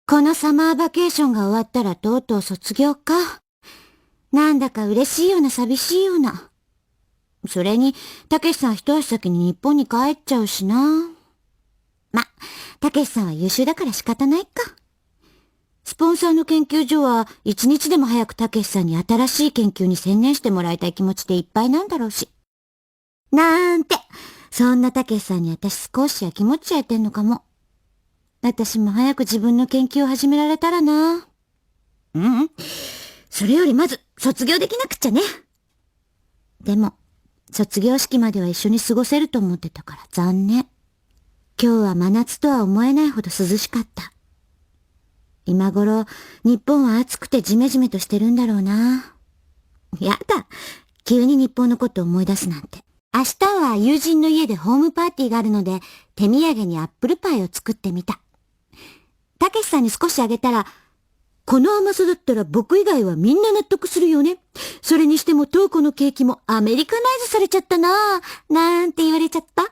このサマーバケーションが終わったらとうとう卒業か。なんだか嬉しいような寂しいような。それに、たけしさん一足先に日本に帰っちゃうしな。ま、たけしさんは優秀だから仕方ないか。スポンサーの研究所は一日でも早くたけしさんに新しい研究に専念してもらいたい気持ちでいっぱいなんだろうし。なんて、そんなたけしさんに私少しやきもち焼いてんのかも。私も早く自分の研究を始められたらな。それよりまず卒業できなくっちゃね。でも、卒業式までは一緒に過ごせると思ってたから残念。今日は真夏とは思えないほど涼しかった。今頃、日本は暑くてジメジメとしてるんだろうな。やだ。急に日本のこと思い出すなんて。明日は友人の家でホームパーティーがあるので、手土産にアップルパイを作ってみた。たけしさんに少しあげたら、この甘さだったら僕以外はみんな納得するよね。それにしてもトーコのケーキもアメリカナイズされちゃったなぁ、なんて言われちゃった。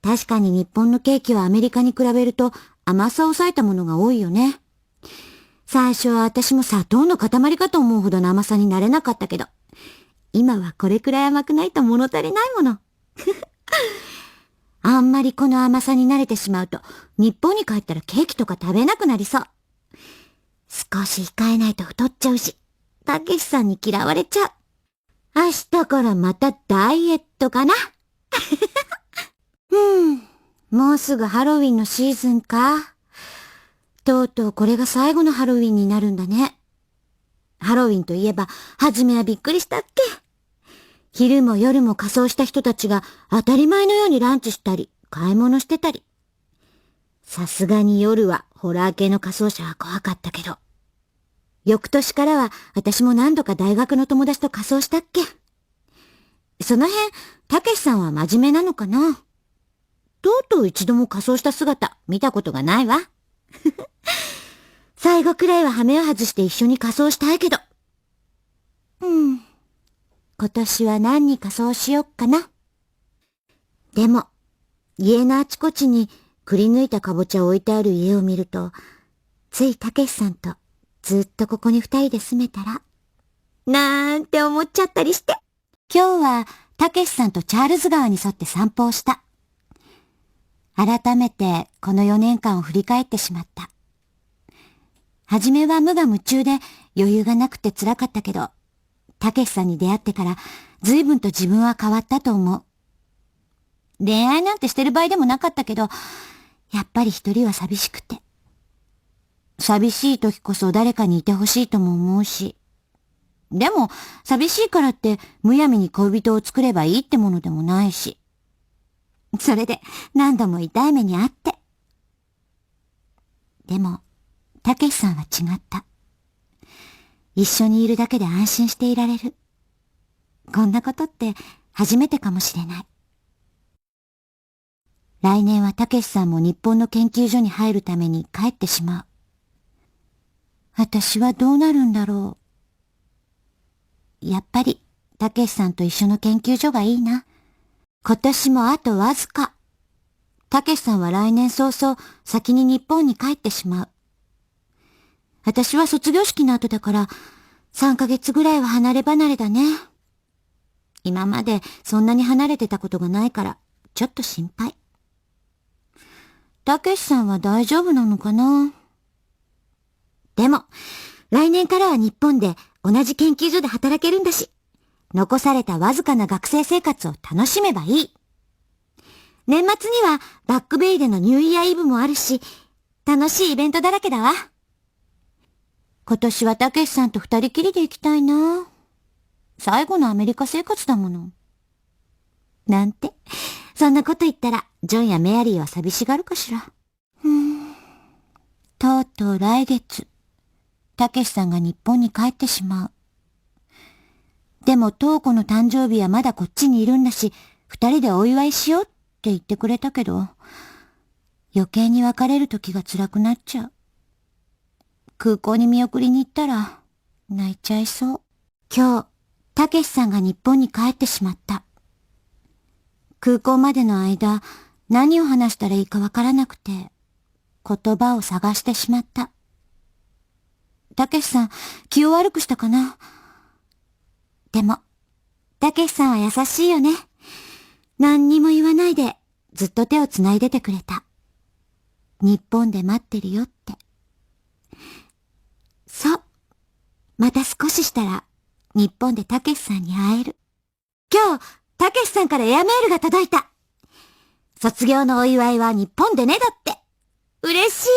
確かに日本のケーキはアメリカに比べると甘さを抑えたものが多いよね。最初は私も砂糖の塊かと思うほどの甘さになれなかったけど、今はこれくらい甘くないと物足りないもの。あんまりこの甘さに慣れてしまうと、日本に帰ったらケーキとか食べなくなりそう。少し控えないと太っちゃうし、たけしさんに嫌われちゃう。明日からまたダイエットかな。もうすぐハロウィンのシーズンか。とうとうこれが最後のハロウィンになるんだね。ハロウィンといえば、初めはびっくりしたっけ。昼も夜も仮装した人たちが当たり前のようにランチしたり、買い物してたり。さすがに夜はホラー系の仮装者は怖かったけど。翌年からは私も何度か大学の友達と仮装したっけ。その辺、たけしさんは真面目なのかな。とうとう一度も仮装した姿見たことがないわ。最後くらいは羽目を外して一緒に仮装したいけど。今年は何に仮装しよっかな。でも、家のあちこちにくり抜いたかぼちゃを置いてある家を見ると、ついたけしさんとずっとここに二人で住めたら、なんて思っちゃったりして。今日はたけしさんとチャールズ川に沿って散歩をした。改めてこの4年間を振り返ってしまった。はじめは無我夢中で余裕がなくて辛かったけど、たけしさんに出会ってから随分と自分は変わったと思う。恋愛なんてしてる場合でもなかったけど、やっぱり一人は寂しくて。寂しい時こそ誰かにいてほしいとも思うし。でも、寂しいからってむやみに恋人を作ればいいってものでもないし。それで何度も痛い目にあって。でも、たけしさんは違った。一緒にいるだけで安心していられる。こんなことって初めてかもしれない。来年はたけしさんも日本の研究所に入るために帰ってしまう。私はどうなるんだろう。やっぱり、たけしさんと一緒の研究所がいいな。今年もあとわずか。たけしさんは来年早々、先に日本に帰ってしまう。私は卒業式の後だから、3ヶ月ぐらいは離れ離れだね。今までそんなに離れてたことがないから、ちょっと心配。たけしさんは大丈夫なのかな。でも、来年からは日本で同じ研究所で働けるんだし、残されたわずかな学生生活を楽しめばいい。年末にはバックベイでのニューイヤーイブもあるし、楽しいイベントだらけだわ。今年はたけしさんと二人きりで行きたいな。最後のアメリカ生活だもの。なんて、そんなこと言ったら、ジョンやメアリーは寂しがるかしら。とうとう来月、たけしさんが日本に帰ってしまう。でも、トウコの誕生日はまだこっちにいるんだし、二人でお祝いしようって言ってくれたけど、余計に別れる時が辛くなっちゃう。空港に見送りに行ったら、泣いちゃいそう。今日、たけしさんが日本に帰ってしまった。空港までの間、何を話したらいいかわからなくて、言葉を探してしまった。たけしさん、気を悪くしたかな。でも、たけしさんは優しいよね。何にも言わないで、ずっと手をつないでてくれた。日本で待ってるよって。そう。また少ししたら、日本でたけしさんに会える。今日、たけしさんからエアメールが届いた。卒業のお祝いは日本でねだって。嬉しい。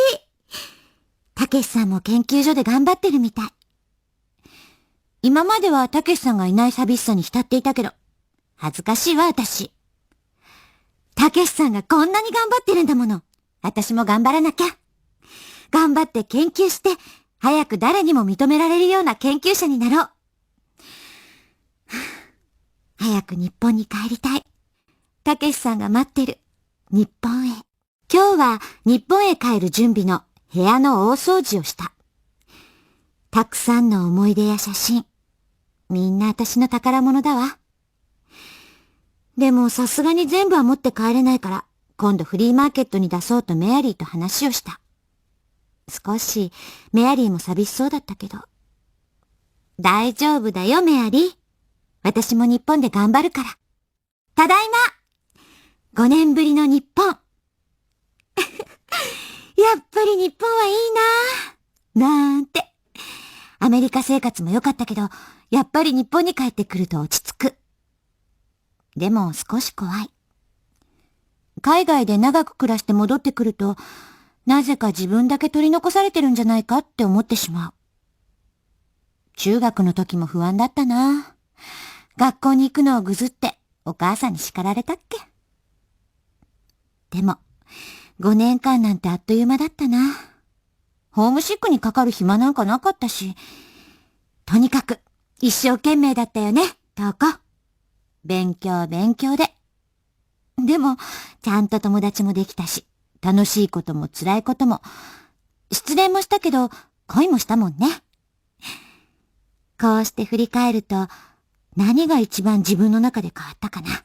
たけしさんも研究所で頑張ってるみたい。今まではたけしさんがいない寂しさに浸っていたけど、恥ずかしいわ、私。たけしさんがこんなに頑張ってるんだもの。私も頑張らなきゃ。頑張って研究して、早く誰にも認められるような研究者になろう。早く日本に帰りたい。たけしさんが待ってる。日本へ。今日は日本へ帰る準備の部屋の大掃除をした。たくさんの思い出や写真。みんな私の宝物だわ。でもさすがに全部は持って帰れないから、今度フリーマーケットに出そうとメアリーと話をした。少しメアリーも寂しそうだったけど。大丈夫だよメアリー。私も日本で頑張るから。ただいま !5 年ぶりの日本。やっぱり日本はいいなぁ。なんて。アメリカ生活も良かったけど、やっぱり日本に帰ってくると落ち着く。でも少し怖い。海外で長く暮らして戻ってくると、なぜか自分だけ取り残されてるんじゃないかって思ってしまう。中学の時も不安だったな。学校に行くのをぐずってお母さんに叱られたっけ。でも、5年間なんてあっという間だったな。ホームシックにかかる暇なんかなかったし、とにかく一生懸命だったよね、トウコ。勉強で。でも、ちゃんと友達もできたし、楽しいことも辛いことも、失恋もしたけど、恋もしたもんね。こうして振り返ると、何が一番自分の中で変わったかな。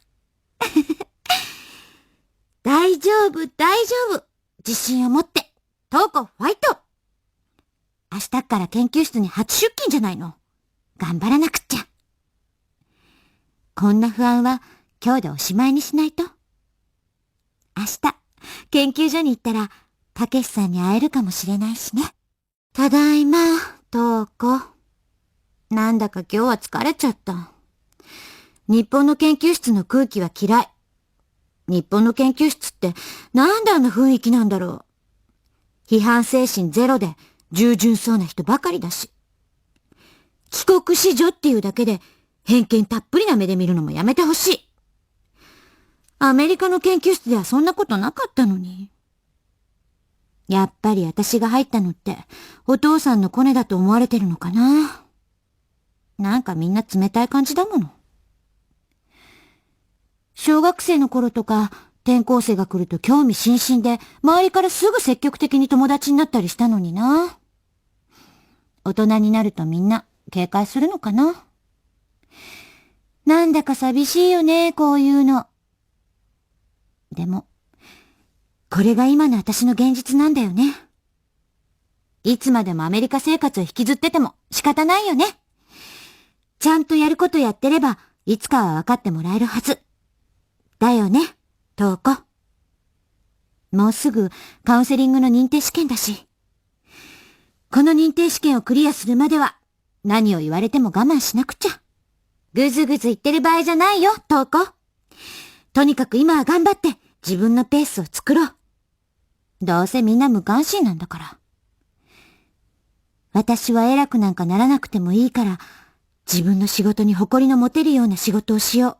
大丈夫。自信を持って、トウコファイト。明日から研究室に初出勤じゃないの。頑張らなくっちゃ。こんな不安は今日でおしまいにしないと。明日、研究所に行ったら、たけしさんに会えるかもしれないしね。ただいま、トウコ。なんだか今日は疲れちゃった。日本の研究室の空気は嫌い。日本の研究室ってなんであんな雰囲気なんだろう。批判精神ゼロで従順そうな人ばかりだし。帰国子女っていうだけで偏見たっぷりな目で見るのもやめてほしい。アメリカの研究室ではそんなことなかったのに。やっぱり私が入ったのってお父さんのコネだと思われてるのかな。なんかみんな冷たい感じだもの。小学生の頃とか転校生が来ると興味津々で周りからすぐ積極的に友達になったりしたのにな。大人になるとみんな警戒するのかな。なんだか寂しいよね、こういうの。でも、これが今の私の現実なんだよね。いつまでもアメリカ生活を引きずってても仕方ないよね。ちゃんとやることやってれば、いつかは分かってもらえるはず。だよね、トウコ。もうすぐカウンセリングの認定試験だし。この認定試験をクリアするまでは、何を言われても我慢しなくちゃ。ぐずぐず言ってる場合じゃないよ、トウコ。とにかく今は頑張って自分のペースを作ろう。どうせみんな無関心なんだから。私は偉くなんかならなくてもいいから、自分の仕事に誇りの持てるような仕事をしよ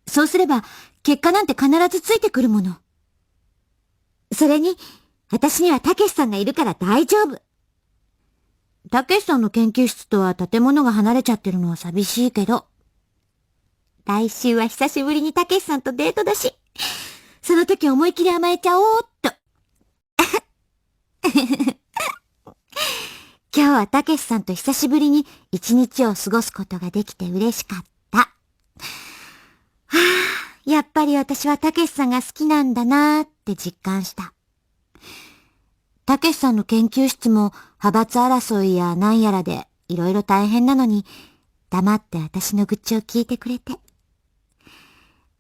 う。そうすれば、結果なんて必ずついてくるもの。それに、私にはたけしさんがいるから大丈夫。たけしさんの研究室とは建物が離れちゃってるのは寂しいけど。来週は久しぶりにたけしさんとデートだし、その時思い切り甘えちゃおうっと。今日はたけしさんと久しぶりに一日を過ごすことができて嬉しかった。はあ、やっぱり私はたけしさんが好きなんだなーって実感した。たけしさんの研究室も派閥争いやなんやらでいろいろ大変なのに、黙って私の愚痴を聞いてくれて。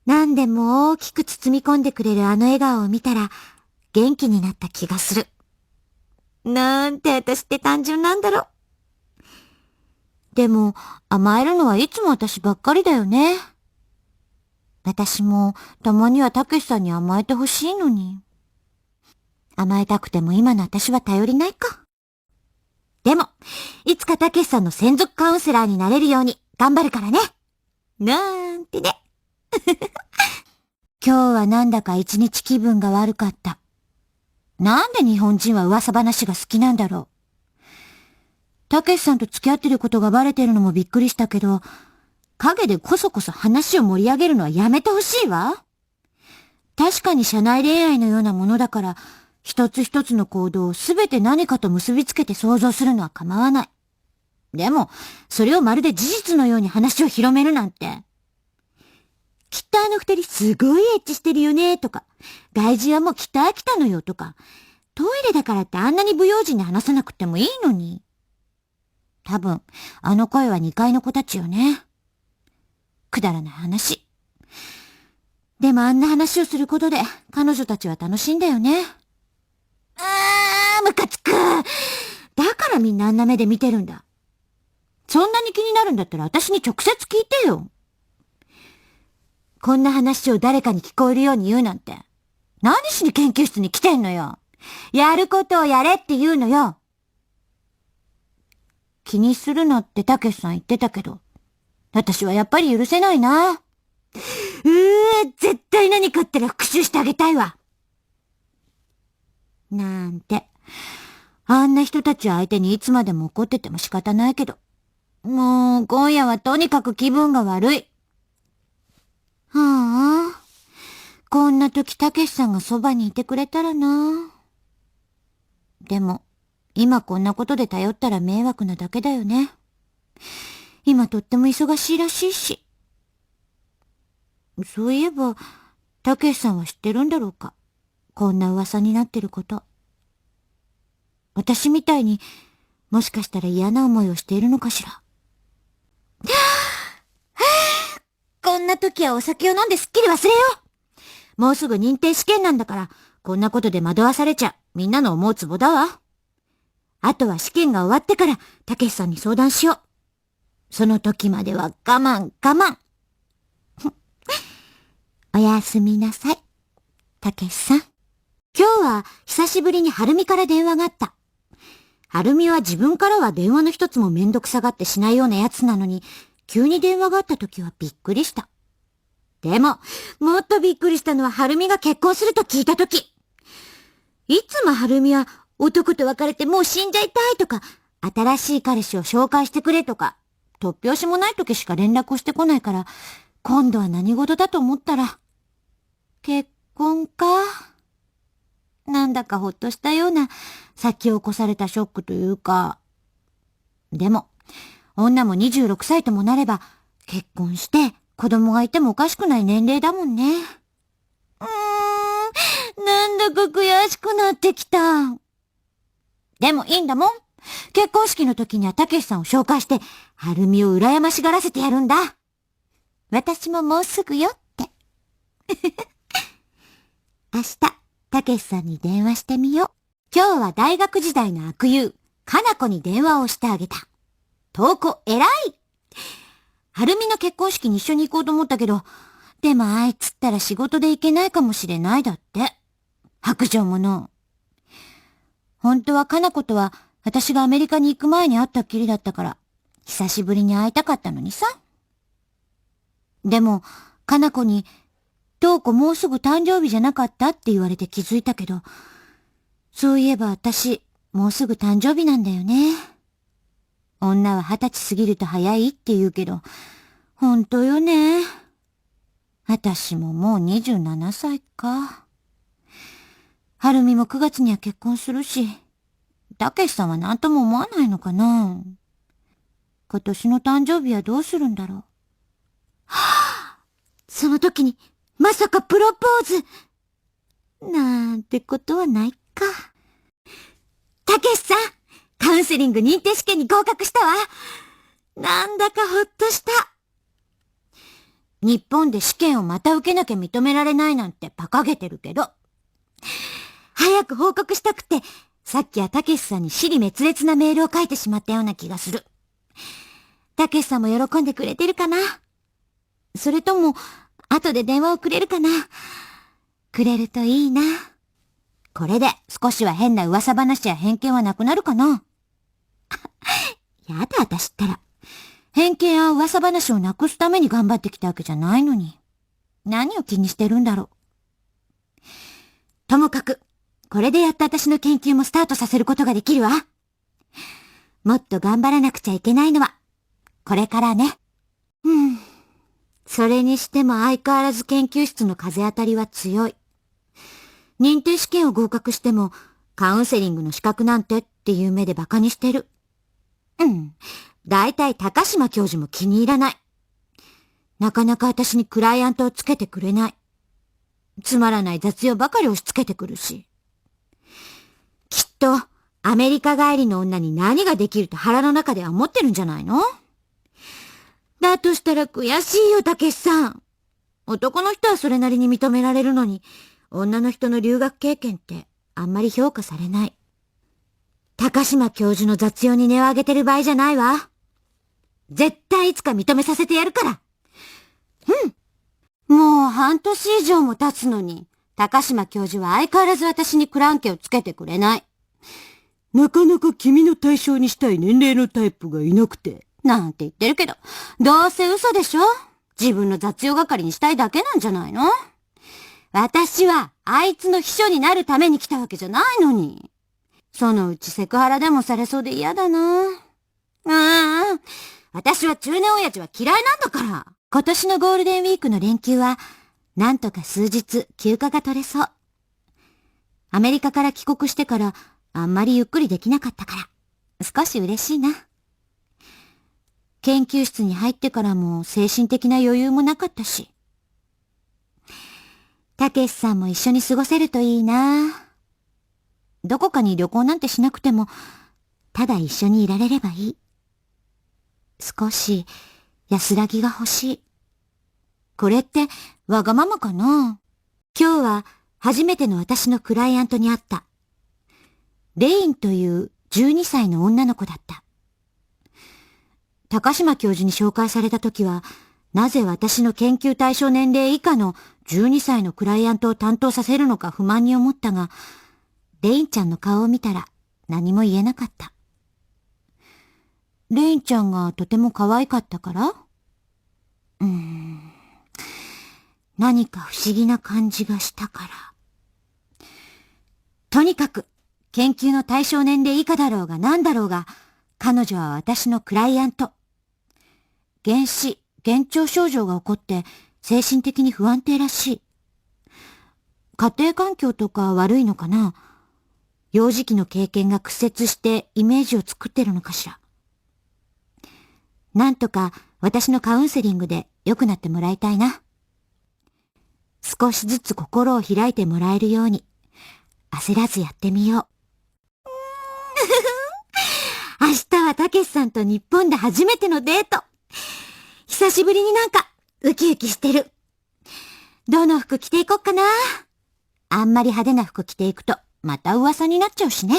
何でも大きく包み込んでくれるあの笑顔を見たら元気になった気がする。なんて私って単純なんだろう。でも甘えるのはいつも私ばっかりだよね。私もたまにはたけしさんに甘えてほしいのに。甘えたくても今の私は頼りないか。でも、いつかたけしさんの専属カウンセラーになれるように頑張るからね。なんてね。今日はなんだか一日気分が悪かった。なんで日本人は噂話が好きなんだろう。たけしさんと付き合ってることがバレてるのもびっくりしたけど、陰でこそこそ話を盛り上げるのはやめてほしいわ。確かに社内恋愛のようなものだから、一つ一つの行動をすべて何かと結びつけて想像するのは構わない。でも、それをまるで事実のように話を広めるなんて。きっとあの二人すごいエッチしてるよねとか、外人はもうきっと飽きたのよとか、トイレだからってあんなに不用心に話さなくてもいいのに。多分、あの声は2階の子たちよね。くだらない話。でもあんな話をすることで彼女たちは楽しいんだよね。ムカつく。だからみんなあんな目で見てるんだ。そんなに気になるんだったら私に直接聞いてよ。こんな話を誰かに聞こえるように言うなんて。何しに研究室に来てんのよ。やることをやれって言うのよ。気にするなってたけしさん言ってたけど、私はやっぱり許せないな。絶対何かあったら復讐してあげたいわ。なんて。あんな人たち相手にいつまでも怒ってても仕方ないけど。もう、今夜はとにかく気分が悪い。はあ。こんな時たけしさんがそばにいてくれたらな。でも、今こんなことで頼ったら迷惑なだけだよね。今とっても忙しいらしいし。そういえば、たけしさんは知ってるんだろうか。こんな噂になってること。私みたいに、もしかしたら嫌な思いをしているのかしら。こんな時はお酒を飲んですっきり忘れよう。もうすぐ認定試験なんだから、こんなことで惑わされちゃみんなの思うツボだわ。あとは試験が終わってから、たけしさんに相談しよう。その時までは我慢我慢。おやすみなさい、たけしさん。今日は久しぶりにはるみから電話があった。はるみは自分からは電話の一つもめんどくさがってしないようなやつなのに、急に電話があった時はびっくりした。でも、もっとびっくりしたのははるみが結婚すると聞いた時。いつもはるみは男と別れてもう死んじゃいたいとか、新しい彼氏を紹介してくれとか、突拍子もない時しか連絡をしてこないから、今度は何事だと思ったら、結婚か。なんだかほっとしたような先を越されたショックというか。でも、女も26歳ともなれば、結婚して子供がいてもおかしくない年齢だもんね。なんだか悔しくなってきた。でもいいんだもん。結婚式の時にはたけしさんを紹介して、はるみを羨ましがらせてやるんだ。私ももうすぐよって。明日、たけしさんに電話してみよう。今日は大学時代の悪友、かなこに電話をしてあげた。投稿偉い。はるみの結婚式に一緒に行こうと思ったけど、でもあいつったら仕事で行けないかもしれないだって。白状者。本当はかなことは私がアメリカに行く前に会ったっきりだったから、久しぶりに会いたかったのにさ。でも、かなこに、とうこもうすぐ誕生日じゃなかったって言われて気づいたけど、そういえば私、もうすぐ誕生日なんだよね。女は20歳過ぎると早いって言うけど、本当よね。私ももう27歳か。はるみも9月には結婚するし、たけしさんは何とも思わないのかな。今年の誕生日はどうするんだろう。その時に、まさかプロポーズなんてことはないか。たけしさん、カウンセリング認定試験に合格したわ。なんだかほっとした。日本で試験をまた受けなきゃ認められないなんて馬鹿げてるけど。早く報告したくて、さっきはたけしさんに支離滅裂なメールを書いてしまったような気がする。たけしさんも喜んでくれてるかな？それとも、後で電話をくれるかな？くれるといいな。これで少しは変な噂話や偏見はなくなるかな？やだ、私ったら。偏見や噂話をなくすために頑張ってきたわけじゃないのに。何を気にしてるんだろう。ともかく、これでやっと私の研究もスタートさせることができるわ。もっと頑張らなくちゃいけないのは、これからね。それにしても相変わらず研究室の風当たりは強い。認定試験を合格しても、カウンセリングの資格なんてっていう目で馬鹿にしてる。だいたい高島教授も気に入らない。なかなか私にクライアントをつけてくれない。つまらない雑用ばかり押し付けてくるし。きっと、アメリカ帰りの女に何ができると腹の中では思ってるんじゃないの？だとしたら悔しいよ、たけしさん。男の人はそれなりに認められるのに、女の人の留学経験ってあんまり評価されない。高島教授の雑用に値を上げてる場合じゃないわ。絶対いつか認めさせてやるから。もう半年以上も経つのに、高島教授は相変わらず私にクランケをつけてくれない。なかなか君の対象にしたい年齢のタイプがいなくて。なんて言ってるけど、どうせ嘘でしょ？自分の雑用係にしたいだけなんじゃないの？私は、あいつの秘書になるために来たわけじゃないのに。そのうちセクハラでもされそうで嫌だな。私は中年親父は嫌いなんだから。今年のゴールデンウィークの連休は、なんとか数日休暇が取れそう。アメリカから帰国してから、あんまりゆっくりできなかったから、少し嬉しいな。研究室に入ってからも精神的な余裕もなかったし。たけしさんも一緒に過ごせるといいな。どこかに旅行なんてしなくても、ただ一緒にいられればいい。少し安らぎが欲しい。これってわがままかな？今日は初めての私のクライアントに会った。レインという12歳の女の子だった。高島教授に紹介された時は、なぜ私の研究対象年齢以下の12歳のクライアントを担当させるのか不満に思ったが、レインちゃんの顔を見たら何も言えなかった。レインちゃんがとても可愛かったから？何か不思議な感じがしたから。とにかく、研究の対象年齢以下だろうが何だろうが、彼女は私のクライアント。幻視、幻聴症状が起こって精神的に不安定らしい。家庭環境とか悪いのかな？幼児期の経験が屈折してイメージを作ってるのかしら。なんとか私のカウンセリングで良くなってもらいたいな。少しずつ心を開いてもらえるように、焦らずやってみよう。明日はたけしさんと日本で初めてのデート。久しぶりになんかウキウキしてる。どの服着ていこっかな。あんまり派手な服着ていくとまた噂になっちゃうしね。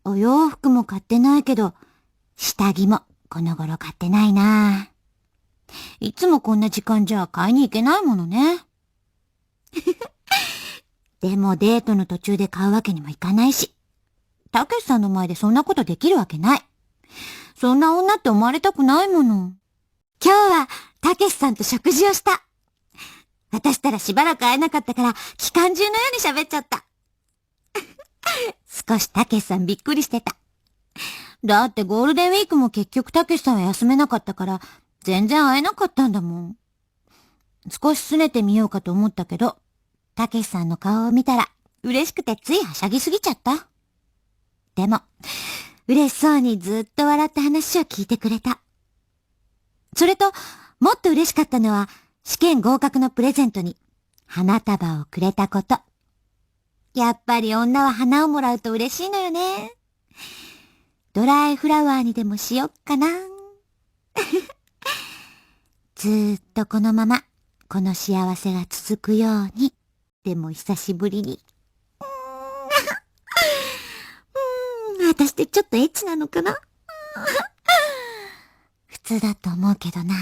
お洋服も買ってないけど、下着もこの頃買ってないな。いつもこんな時間じゃ買いに行けないものね。でもデートの途中で買うわけにもいかないし、たけしさんの前でそんなことできるわけない。そんな女って思われたくないもの。今日はたけしさんと食事をした。私ったらしばらく会えなかったから期間中のように喋っちゃった。少したけしさんびっくりしてた。だってゴールデンウィークも結局たけしさんは休めなかったから全然会えなかったんだもん。少し拗ねてみようかと思ったけど、たけしさんの顔を見たら嬉しくてついはしゃぎすぎちゃった。でも、嬉しそうにずっと笑った話を聞いてくれた。それと、もっと嬉しかったのは、試験合格のプレゼントに花束をくれたこと。やっぱり女は花をもらうと嬉しいのよね。ドライフラワーにでもしよっかな。ずーっとこのまま、この幸せが続くように。でも久しぶりに。私ってちょっとエッチなのかな。普通だと思うけどな。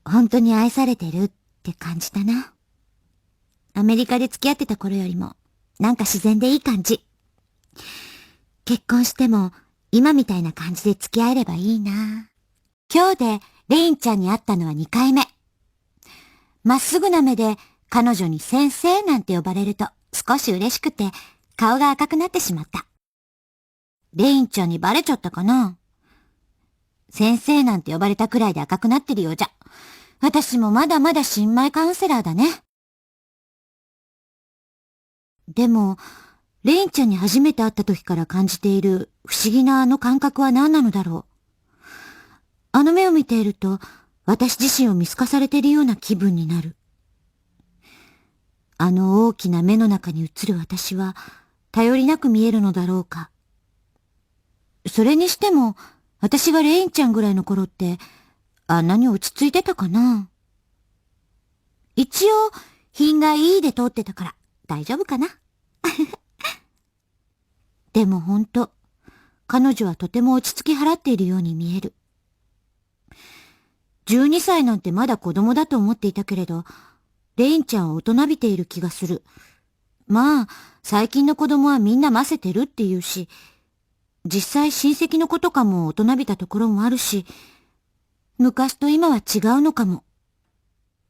本当に愛されてるって感じたな。アメリカで付き合ってた頃よりも、なんか自然でいい感じ。結婚しても、今みたいな感じで付き合えればいいな。今日で、レインちゃんに会ったのは2回目。まっすぐな目で、彼女に先生なんて呼ばれると、少し嬉しくて、顔が赤くなってしまった。レインちゃんにバレちゃったかな。先生なんて呼ばれたくらいで赤くなってるようじゃ。私もまだまだ新米カウンセラーだね。でも、レインちゃんに初めて会った時から感じている不思議なあの感覚は何なのだろう。あの目を見ていると、私自身を見透かされているような気分になる。あの大きな目の中に映る私は、頼りなく見えるのだろうか。それにしても、私がレインちゃんぐらいの頃って、あんなに落ち着いてたかな。一応、品がいいで通ってたから、大丈夫かな。でもほんと、彼女はとても落ち着き払っているように見える。12歳なんてまだ子供だと思っていたけれど、レインちゃんは大人びている気がする。まあ、最近の子供はみんなませてるって言うし、実際親戚の子とかも大人びたところもあるし、昔と今は違うのかも。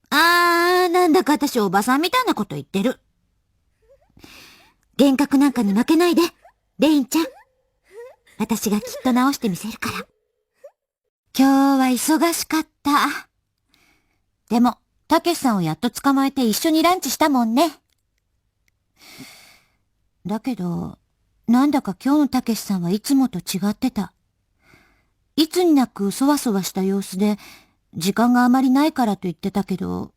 なんだか私おばさんみたいなこと言ってる。幻覚なんかに負けないで、レインちゃん。私がきっと直してみせるから。今日は忙しかった。でも、たけしさんをやっと捕まえて一緒にランチしたもんね。だけど、なんだか今日のたけしさんはいつもと違ってた。いつになくそわそわした様子で、時間があまりないからと言ってたけど、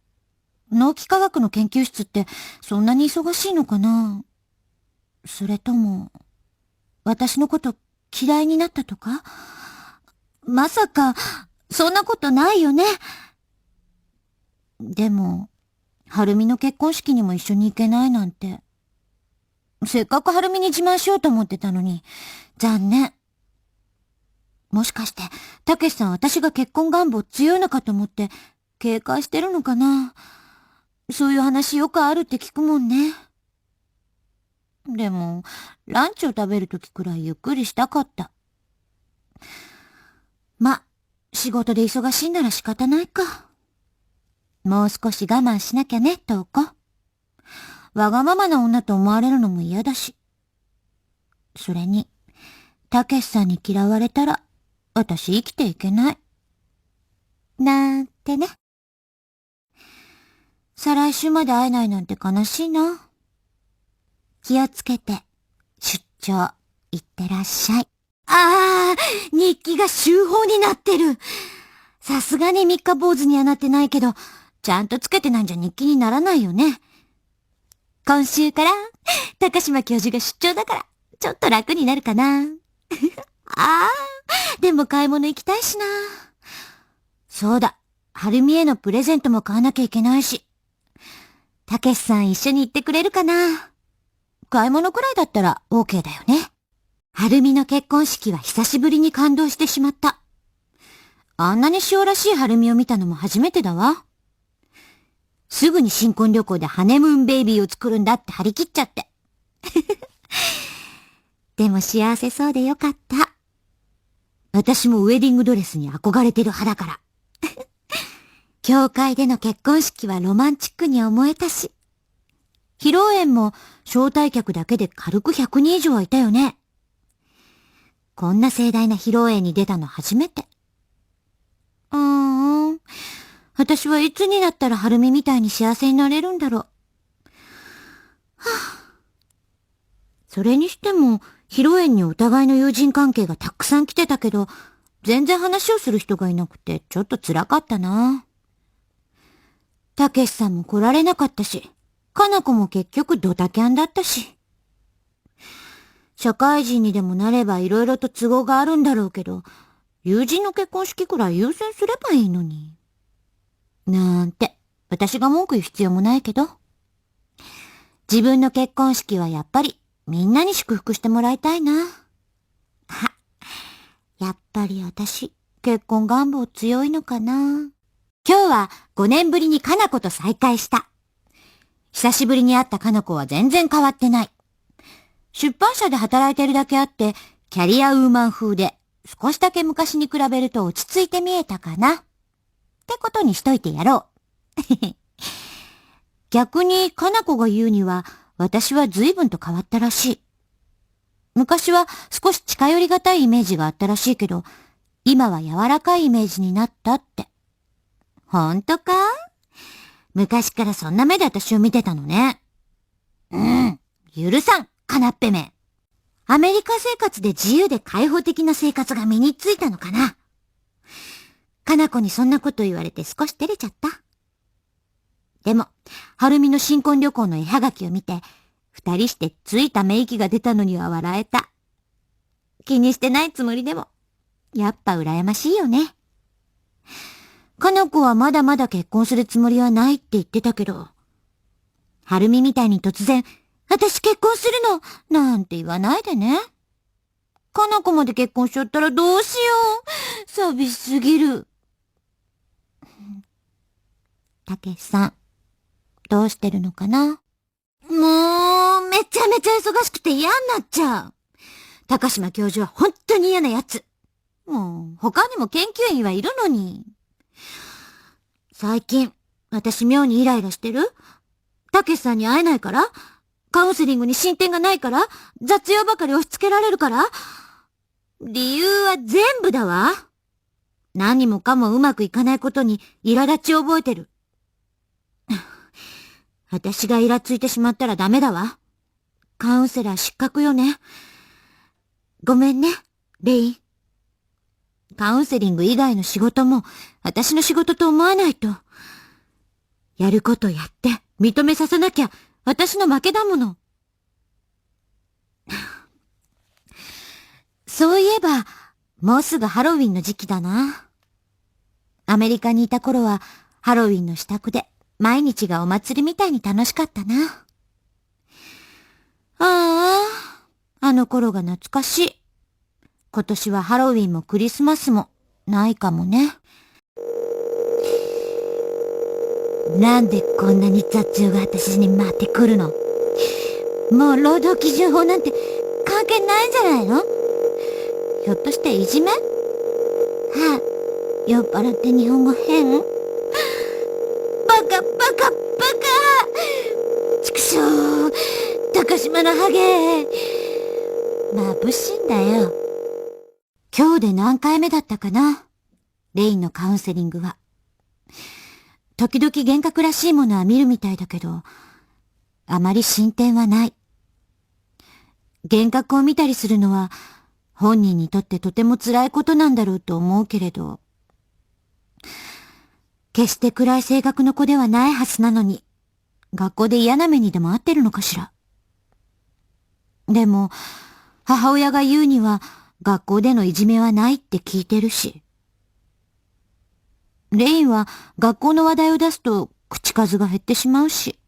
脳気科学の研究室ってそんなに忙しいのかな？それとも、私のこと嫌いになったとか？まさか、そんなことないよね。でも、はるみの結婚式にも一緒に行けないなんて。せっかくはるみに自慢しようと思ってたのに、残念。もしかして、たけしさん私が結婚願望強いのかと思って、警戒してるのかな。そういう話よくあるって聞くもんね。でも、ランチを食べるときくらいゆっくりしたかった。ま、仕事で忙しいなら仕方ないか。もう少し我慢しなきゃね、トウコ。わがままな女と思われるのも嫌だし。それに、たけしさんに嫌われたら、私生きていけない。なんてね。再来週まで会えないなんて悲しいな。気をつけて、出張、行ってらっしゃい。日記が週報になってる。さすがに三日坊主にはなってないけど、ちゃんとつけてないんじゃ日記にならないよね。今週から、高島教授が出張だから、ちょっと楽になるかな。でも買い物行きたいしな。そうだ、はるみへのプレゼントも買わなきゃいけないし。たけしさん一緒に行ってくれるかな。買い物くらいだったら OK だよね。はるみの結婚式は久しぶりに感動してしまった。あんなに塩らしいはるみを見たのも初めてだわ。すぐに新婚旅行でハネムーンベイビーを作るんだって張り切っちゃって。でも幸せそうでよかった。私もウェディングドレスに憧れてる派だから。教会での結婚式はロマンチックに思えたし。披露宴も招待客だけで軽く100人以上はいたよね。こんな盛大な披露宴に出たの初めて。私はいつになったらはるみみたいに幸せになれるんだろう。それにしても、披露宴にお互いの友人関係がたくさん来てたけど、全然話をする人がいなくてちょっと辛かったな。たけしさんも来られなかったし、かな子も結局ドタキャンだったし。社会人にでもなれば色々と都合があるんだろうけど、友人の結婚式くらい優先すればいいのに。なんて、私が文句言う必要もないけど。自分の結婚式はやっぱりみんなに祝福してもらいたいな。やっぱり私、結婚願望強いのかな。今日は5年ぶりにかな子と再会した。久しぶりに会ったかな子は全然変わってない。出版社で働いてるだけあって、キャリアウーマン風で、少しだけ昔に比べると落ち着いて見えたかな。ってことにしといてやろう。逆にかな子が言うには、私は随分と変わったらしい。昔は少し近寄りがたいイメージがあったらしいけど、今は柔らかいイメージになったって。ほんとか？昔からそんな目で私を見てたのね。許さん、かなっぺめ。アメリカ生活で自由で開放的な生活が身についたのかな。かな子にそんなこと言われて少し照れちゃった。でも、はるみの新婚旅行の絵はがきを見て、二人してついため息が出たのには笑えた。気にしてないつもりでも、やっぱ羨ましいよね。かな子はまだまだ結婚するつもりはないって言ってたけど、はるみみたいに突然、私結婚するのなんて言わないでね。かな子まで結婚しちゃったらどうしよう。寂しすぎる。たけしさん、どうしてるのかな？もう、めちゃめちゃ忙しくて嫌になっちゃう。高島教授は本当に嫌なやつ。もう、他にも研究員はいるのに。最近、私妙にイライラしてる？たけしさんに会えないから？カウンセリングに進展がないから？雑用ばかり押し付けられるから？理由は全部だわ。何もかもうまくいかないことに苛立ちを覚えてる。私がイラついてしまったらダメだわ。カウンセラー失格よね。ごめんね、レイン。カウンセリング以外の仕事も私の仕事と思わないと。やることやって認めさせなきゃ私の負けだもの。そういえば、もうすぐハロウィンの時期だな。アメリカにいた頃はハロウィンの支度で毎日がお祭りみたいに楽しかったな。ああ、あの頃が懐かしい。今年はハロウィンもクリスマスもないかもね。なんでこんなに雑用が私に回ってくるの？もう労働基準法なんて関係ないんじゃないの？ひょっとしていじめ？酔っ払って日本語変？バカバカバカ！畜生！高島のハゲ！眩しいんだよ。今日で何回目だったかな？レインのカウンセリングは。時々幻覚らしいものは見るみたいだけど、あまり進展はない。幻覚を見たりするのは本人にとってとても辛いことなんだろうと思うけれど、決して暗い性格の子ではないはずなのに、学校で嫌な目にでも遭ってるのかしら。でも、母親が言うには学校でのいじめはないって聞いてるし。レインは学校の話題を出すと口数が減ってしまうし。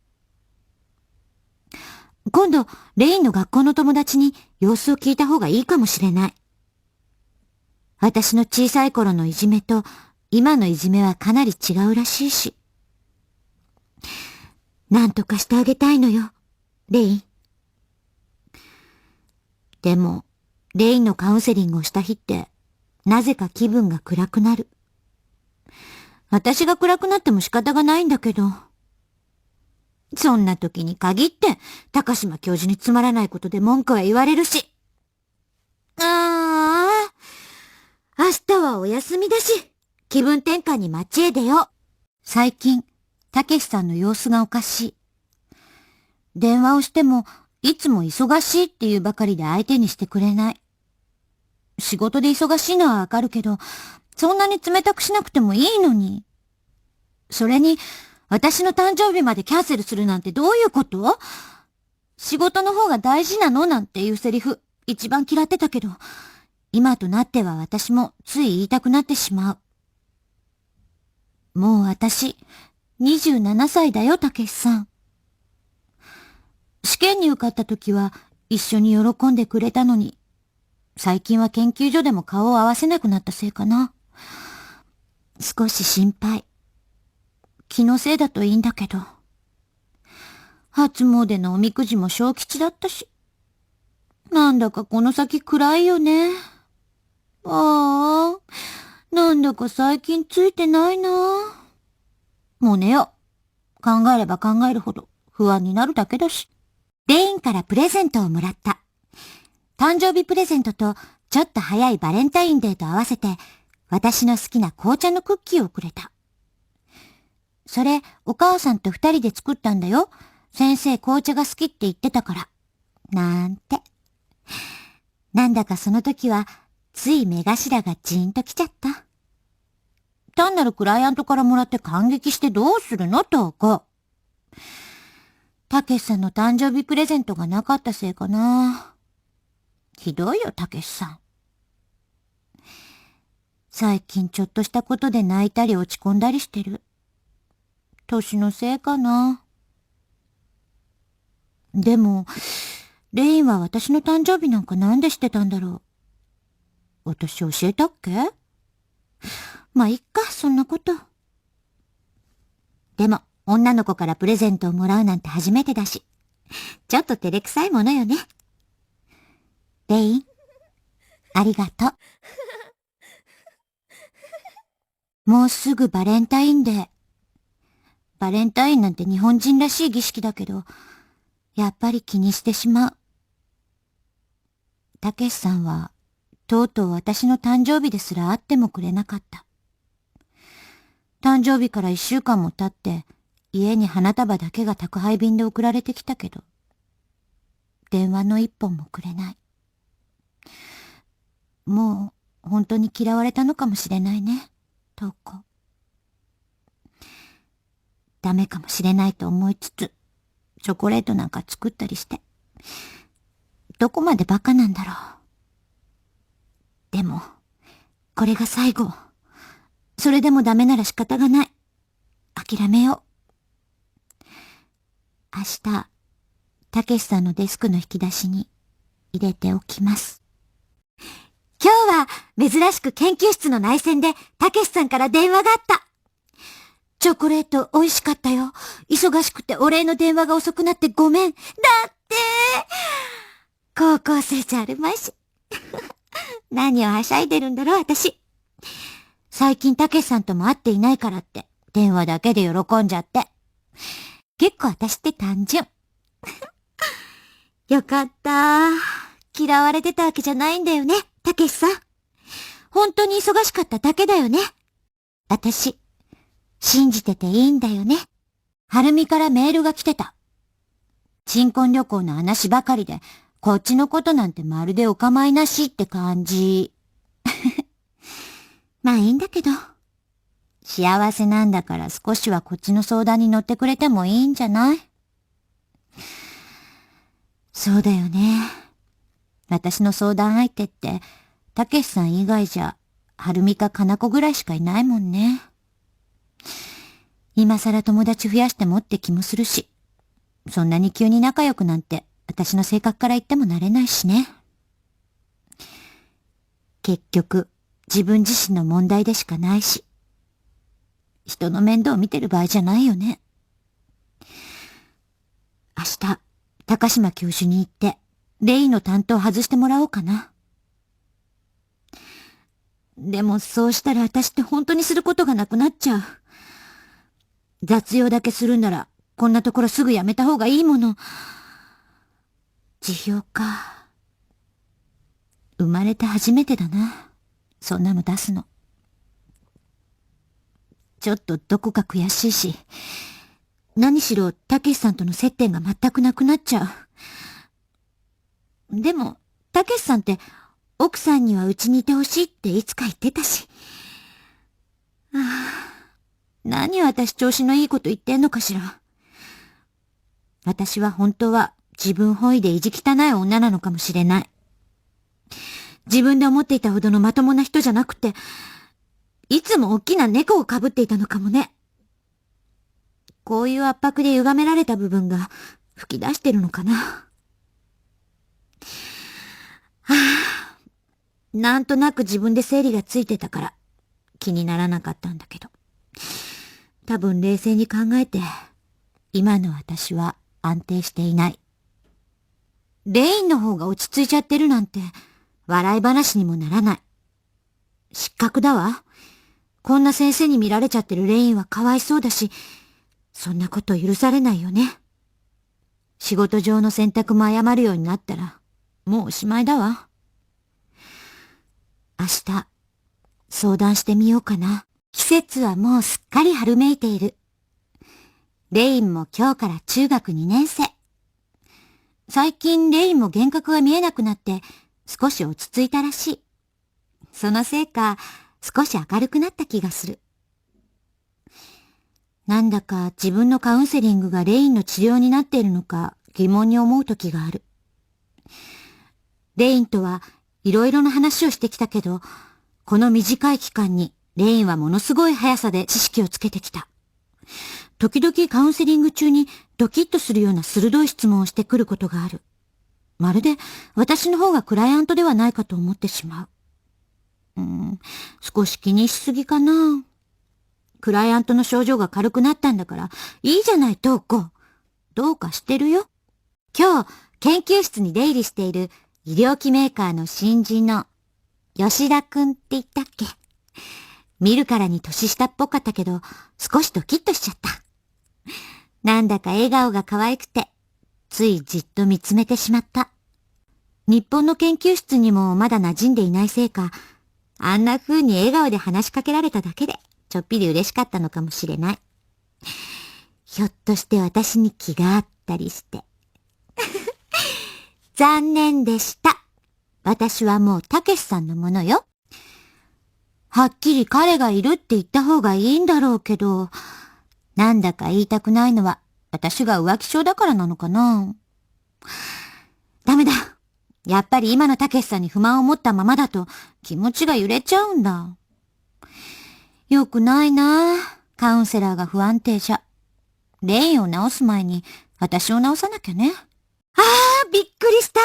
今度、レインの学校の友達に様子を聞いた方がいいかもしれない。私の小さい頃のいじめと今のいじめはかなり違うらしいし。なんとかしてあげたいのよ、レイン。でも、レインのカウンセリングをした日って、なぜか気分が暗くなる。私が暗くなっても仕方がないんだけど。そんな時に限って、高島教授につまらないことで文句は言われるし。ああ、明日はお休みだし、気分転換に街へ出よう。最近、たけしさんの様子がおかしい。電話をしても、いつも忙しいっていうばかりで相手にしてくれない。仕事で忙しいのはわかるけど、そんなに冷たくしなくてもいいのに。それに、私の誕生日までキャンセルするなんてどういうこと？仕事の方が大事なのなんていうセリフ、一番嫌ってたけど、今となっては私もつい言いたくなってしまう。もう私、27歳だよ、たけしさん。試験に受かった時は一緒に喜んでくれたのに、最近は研究所でも顔を合わせなくなったせいかな。少し心配。気のせいだといいんだけど。初詣のおみくじも小吉だったし。なんだかこの先暗いよね。ああ、なんだか最近ついてないな。もう寝よう。考えれば考えるほど不安になるだけだし。レインからプレゼントをもらった。誕生日プレゼントとちょっと早いバレンタインデーと合わせて私の好きな紅茶のクッキーをくれた。それお母さんと2人で作ったんだよ。先生紅茶が好きって言ってたから。なんて。なんだかその時はつい目頭がジーンときちゃった。単なるクライアントからもらって感激してどうするのとこ。たけしさんの誕生日プレゼントがなかったせいかな。ひどいよ、たけしさん。最近ちょっとしたことで泣いたり落ち込んだりしてる。年のせいかな。でも、レインは私の誕生日なんかなんでしてたんだろう。私教えたっけ？まあ、いっか、そんなこと。でも、女の子からプレゼントをもらうなんて初めてだし、ちょっと照れくさいものよね。レイン、ありがとう。もうすぐバレンタインデー。バレンタインなんて日本人らしい儀式だけど、やっぱり気にしてしまう。たけしさんは、とうとう私の誕生日ですら会ってもくれなかった。誕生日から1週間も経って、家に花束だけが宅配便で送られてきたけど、電話の一本もくれない。もう、本当に嫌われたのかもしれないね、トウコ。ダメかもしれないと思いつつ、チョコレートなんか作ったりして。どこまでバカなんだろう。でも、これが最後。それでもダメなら仕方がない。諦めよう。明日、たけしさんのデスクの引き出しに入れておきます。今日は珍しく研究室の内線でたけしさんから電話があった。チョコレート美味しかったよ。忙しくてお礼の電話が遅くなってごめん。だって、高校生じゃあるまいし。何をはしゃいでるんだろう、私。最近たけしさんとも会っていないからって、電話だけで喜んじゃって。結構私って単純。よかった。嫌われてたわけじゃないんだよね、たけしさん。本当に忙しかっただけだよね。私、信じてていいんだよね。はるみからメールが来てた。新婚旅行の話ばかりで、こっちのことなんてまるでお構いなしって感じ。まあいいんだけど。幸せなんだから少しはこっちの相談に乗ってくれてもいいんじゃない？そうだよね。私の相談相手って、たけしさん以外じゃ、はるみかかなこぐらいしかいないもんね。今更友達増やしてもって気もするし、そんなに急に仲良くなんて、私の性格から言ってもなれないしね。結局、自分自身の問題でしかないし、人の面倒を見てる場合じゃないよね。明日、高島教授に行って、レイの担当を外してもらおうかな。でもそうしたら私って本当にすることがなくなっちゃう。雑用だけするんなら、こんなところすぐやめた方がいいもの。辞表か。生まれて初めてだな。そんなの出すの。ちょっとどこか悔しいし、何しろたけしさんとの接点が全くなくなっちゃう。でも、たけしさんって奥さんにはうちにいてほしいっていつか言ってたし。何私調子のいいこと言ってんのかしら。私は本当は自分本位で意地汚い女なのかもしれない。自分で思っていたほどのまともな人じゃなくて、いつも大きな猫をかぶっていたのかもね。こういう圧迫で歪められた部分が吹き出してるのかな。はあ、なんとなく自分で整理がついてたから気にならなかったんだけど。多分冷静に考えて、今の私は安定していない。レインの方が落ち着いちゃってるなんて笑い話にもならない。失格だわ。こんな先生に見られちゃってるレインはかわいそうだし、そんなこと許されないよね。仕事上の選択も誤るようになったら、もうおしまいだわ。明日、相談してみようかな。季節はもうすっかり春めいている。レインも今日から中学2年生。最近レインも幻覚が見えなくなって少し落ち着いたらしい。そのせいか少し明るくなった気がする。なんだか自分のカウンセリングがレインの治療になっているのか疑問に思う時がある。レインとはいろいろな話をしてきたけど、この短い期間にレインはものすごい速さで知識をつけてきた。時々カウンセリング中にドキッとするような鋭い質問をしてくることがある。まるで私の方がクライアントではないかと思ってしまう。少し気にしすぎかな。クライアントの症状が軽くなったんだから、いいじゃない、トウコ。どうかしてるよ。今日、研究室に出入りしている医療機メーカーの新人の吉田くんって言ったっけ？見るからに年下っぽかったけど、少しドキッとしちゃった。なんだか笑顔が可愛くて、ついじっと見つめてしまった。日本の研究室にもまだ馴染んでいないせいか、あんな風に笑顔で話しかけられただけで、ちょっぴり嬉しかったのかもしれない。ひょっとして私に気があったりして。残念でした。私はもうたけしさんのものよ。はっきり彼がいるって言った方がいいんだろうけど、なんだか言いたくないのは私が浮気症だからなのかな。ダメだ。やっぱり今のたけしさんに不満を持ったままだと気持ちが揺れちゃうんだ。よくないな。カウンセラーが不安定じゃ。レインを直す前に私を直さなきゃね。ああ、びっくりした。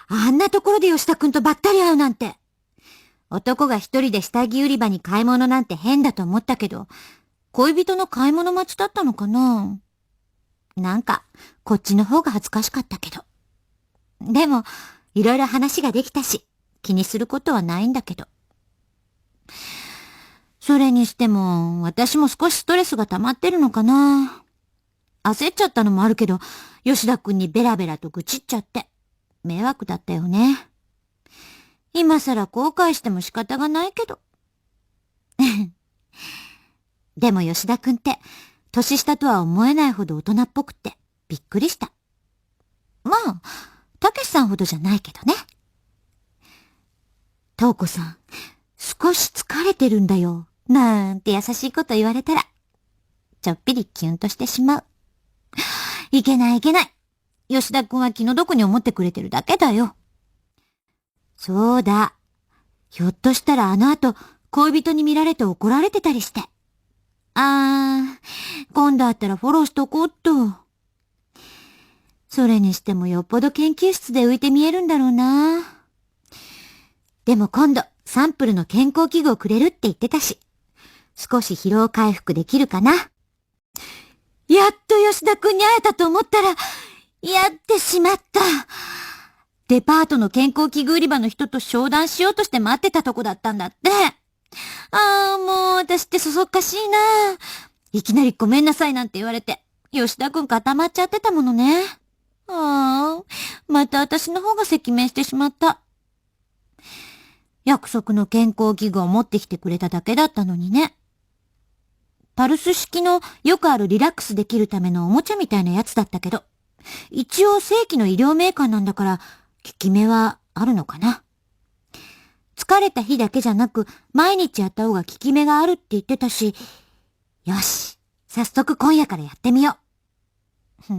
あんなところで吉田くんとばったり会うなんて。男が一人で下着売り場に買い物なんて変だと思ったけど、恋人の買い物待ちだったのかな。なんか、こっちの方が恥ずかしかったけど。でも、いろいろ話ができたし、気にすることはないんだけど。それにしても、私も少しストレスが溜まってるのかな。焦っちゃったのもあるけど、吉田くんにベラベラと愚痴っちゃって、迷惑だったよね。今更後悔しても仕方がないけど。でも吉田くんって、年下とは思えないほど大人っぽくて、びっくりした。まあ、たけしさんほどじゃないけどね。とうこさん、少し疲れてるんだよ。なんて優しいこと言われたら、ちょっぴりキュンとしてしまう。いけないいけない。吉田くんは気の毒に思ってくれてるだけだよ。そうだ。ひょっとしたらあの後、恋人に見られて怒られてたりして。今度会ったらフォローしとこうっと。それにしてもよっぽど研究室で浮いて見えるんだろうな。でも今度、サンプルの健康器具をくれるって言ってたし、少し疲労回復できるかな。やっと吉田くんに会えたと思ったら、やってしまった。デパートの健康器具売り場の人と商談しようとして待ってたとこだったんだって。もう私ってそそっかしいな。いきなりごめんなさいなんて言われて、吉田くん固まっちゃってたものね。また私の方が赤面してしまった。約束の健康器具を持ってきてくれただけだったのにね。パルス式のよくあるリラックスできるためのおもちゃみたいなやつだったけど、一応正規の医療メーカーなんだから、効き目はあるのかな。疲れた日だけじゃなく、毎日やった方が効き目があるって言ってたし、よし、早速今夜からやってみよう。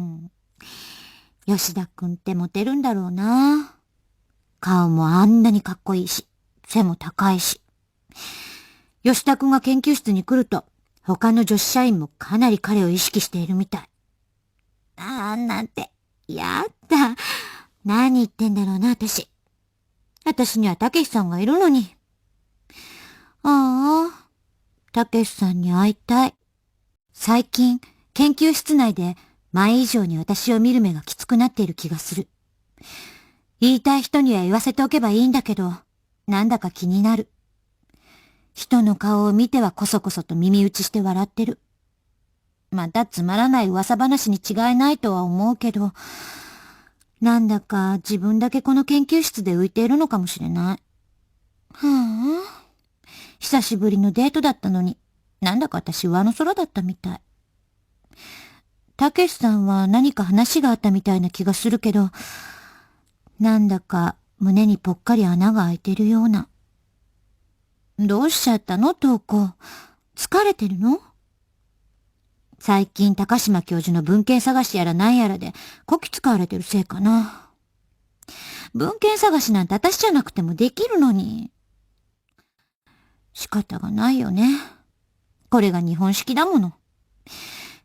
吉田くんってモテるんだろうな。顔もあんなにかっこいいし、背も高いし。吉田くんが研究室に来ると、他の女子社員もかなり彼を意識しているみたい。なんて、やだ。何言ってんだろうな、私。私にはたけしさんがいるのに。ああ、たけしさんに会いたい。最近、研究室内で前以上に私を見る目がきつくなっている気がする。言いたい人には言わせておけばいいんだけど、なんだか気になる。人の顔を見てはこそこそと耳打ちして笑ってる。またつまらない噂話に違いないとは思うけど、なんだか自分だけこの研究室で浮いているのかもしれない。久しぶりのデートだったのに、なんだか私上の空だったみたい。たけしさんは何か話があったみたいな気がするけど、なんだか胸にぽっかり穴が開いてるような。どうしちゃったの、瞳子。疲れてるの？最近高島教授の文献探しやらなんやらでこき使われてるせいかな。文献探しなんて私じゃなくてもできるのに。仕方がないよね。これが日本式だもの。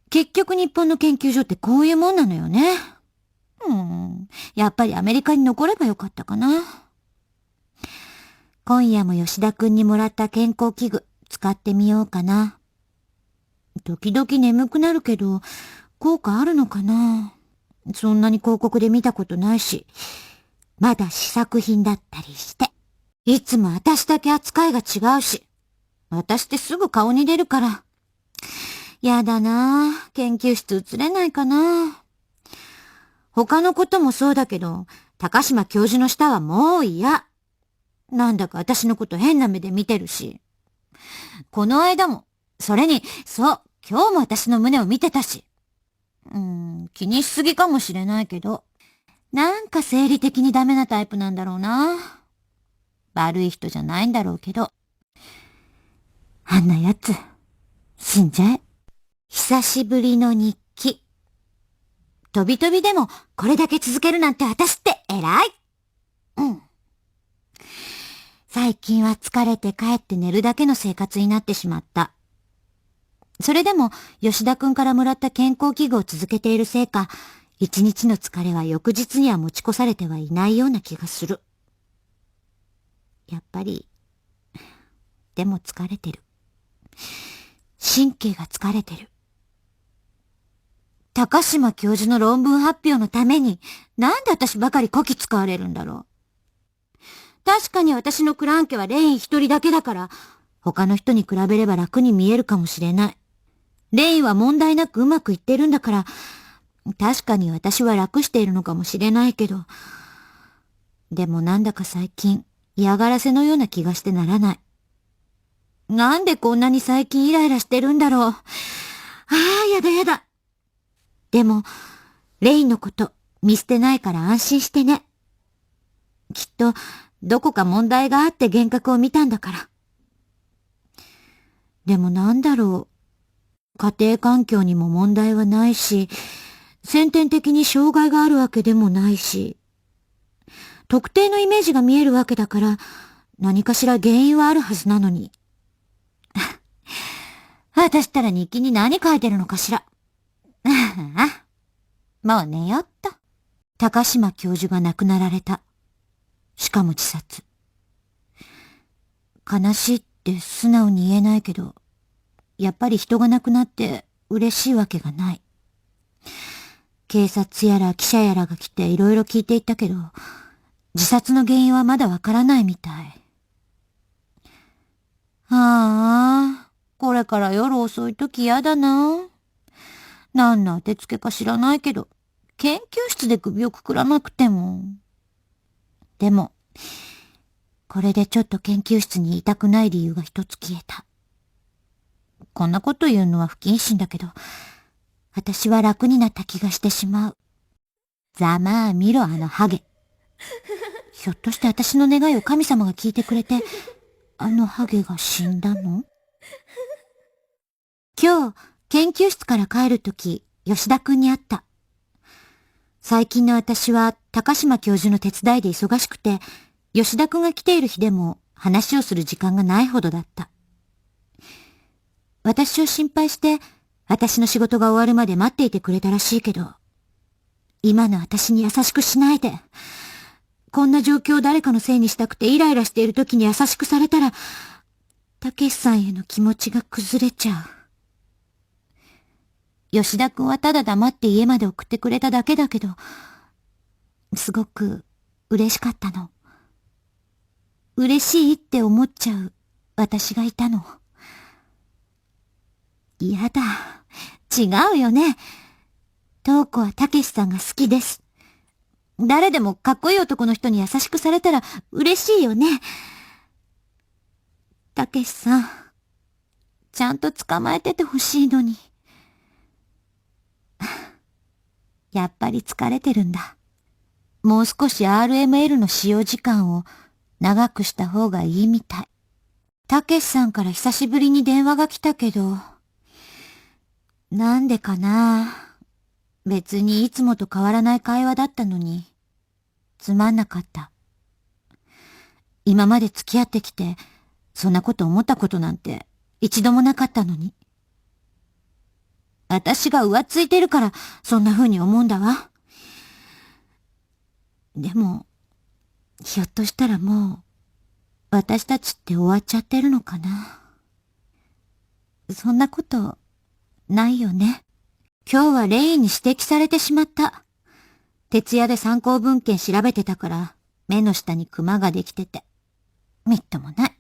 結局日本の研究所ってこういうもんなのよね。やっぱりアメリカに残ればよかったかな。今夜も吉田くんにもらった健康器具使ってみようかな。時々眠くなるけど、効果あるのかな？そんなに広告で見たことないし、まだ試作品だったりして。いつも私だけ扱いが違うし、私ってすぐ顔に出るから。やだなぁ、研究室移れないかな。他のこともそうだけど、高島教授の下はもう嫌。なんだか私のこと変な目で見てるし。この間も、それに、そう、今日も私の胸を見てたし。気にしすぎかもしれないけど、なんか生理的にダメなタイプなんだろうな。悪い人じゃないんだろうけど。あんなやつ、死んじゃえ。久しぶりの日記。飛び飛びでもこれだけ続けるなんて私って偉い。最近は疲れて帰って寝るだけの生活になってしまった。それでも吉田くんからもらった健康器具を続けているせいか、一日の疲れは翌日には持ち越されてはいないような気がする。やっぱり、でも疲れてる。神経が疲れてる。高島教授の論文発表のために、なんで私ばかりこき使われるんだろう。確かに私のクランケはレイン一人だけだから、他の人に比べれば楽に見えるかもしれない。レインは問題なくうまくいってるんだから、確かに私は楽しているのかもしれないけど、でもなんだか最近嫌がらせのような気がしてならない。なんでこんなに最近イライラしてるんだろう。やだやだ。でも、レインのこと見捨てないから安心してね。きっと、どこか問題があって幻覚を見たんだから。でもなんだろう。家庭環境にも問題はないし、先天的に障害があるわけでもないし、特定のイメージが見えるわけだから、何かしら原因はあるはずなのに。私ったら日記に何書いてるのかしら。もう寝よっと。高島教授が亡くなられた。しかも自殺。悲しいって素直に言えないけど、やっぱり人が亡くなって嬉しいわけがない。警察やら記者やらが来ていろいろ聞いていったけど、自殺の原因はまだわからないみたい。これから夜遅い時嫌だな。何の当てつけか知らないけど、研究室で首をくくらなくても。でも、これでちょっと研究室にいたくない理由が一つ消えた。こんなこと言うのは不謹慎だけど、私は楽になった気がしてしまう。ざまあ見ろあのハゲ。ひょっとして私の願いを神様が聞いてくれて、あのハゲが死んだの？今日、研究室から帰るとき、吉田くんに会った。最近の私は高島教授の手伝いで忙しくて、吉田くんが来ている日でも話をする時間がないほどだった。私を心配して、私の仕事が終わるまで待っていてくれたらしいけど、今の私に優しくしないで。こんな状況を誰かのせいにしたくてイライラしている時に優しくされたら、たけしさんへの気持ちが崩れちゃう。吉田くんはただ黙って家まで送ってくれただけだけど、すごく嬉しかったの。嬉しいって思っちゃう私がいたの。嫌だ。違うよね。瞳子はたけしさんが好きです。誰でもかっこいい男の人に優しくされたら嬉しいよね。たけしさん、ちゃんと捕まえててほしいのに。やっぱり疲れてるんだ。もう少し RML の使用時間を長くした方がいいみたい。たけしさんから久しぶりに電話が来たけど、なんでかな。別にいつもと変わらない会話だったのに、つまんなかった。今まで付き合ってきて、そんなこと思ったことなんて一度もなかったのに。私が浮ついてるからそんな風に思うんだわ。でも、ひょっとしたらもう、私たちって終わっちゃってるのかな。そんなこと、ないよね。今日はレインに指摘されてしまった。徹夜で参考文献調べてたから、目の下にクマができてて。みっともない。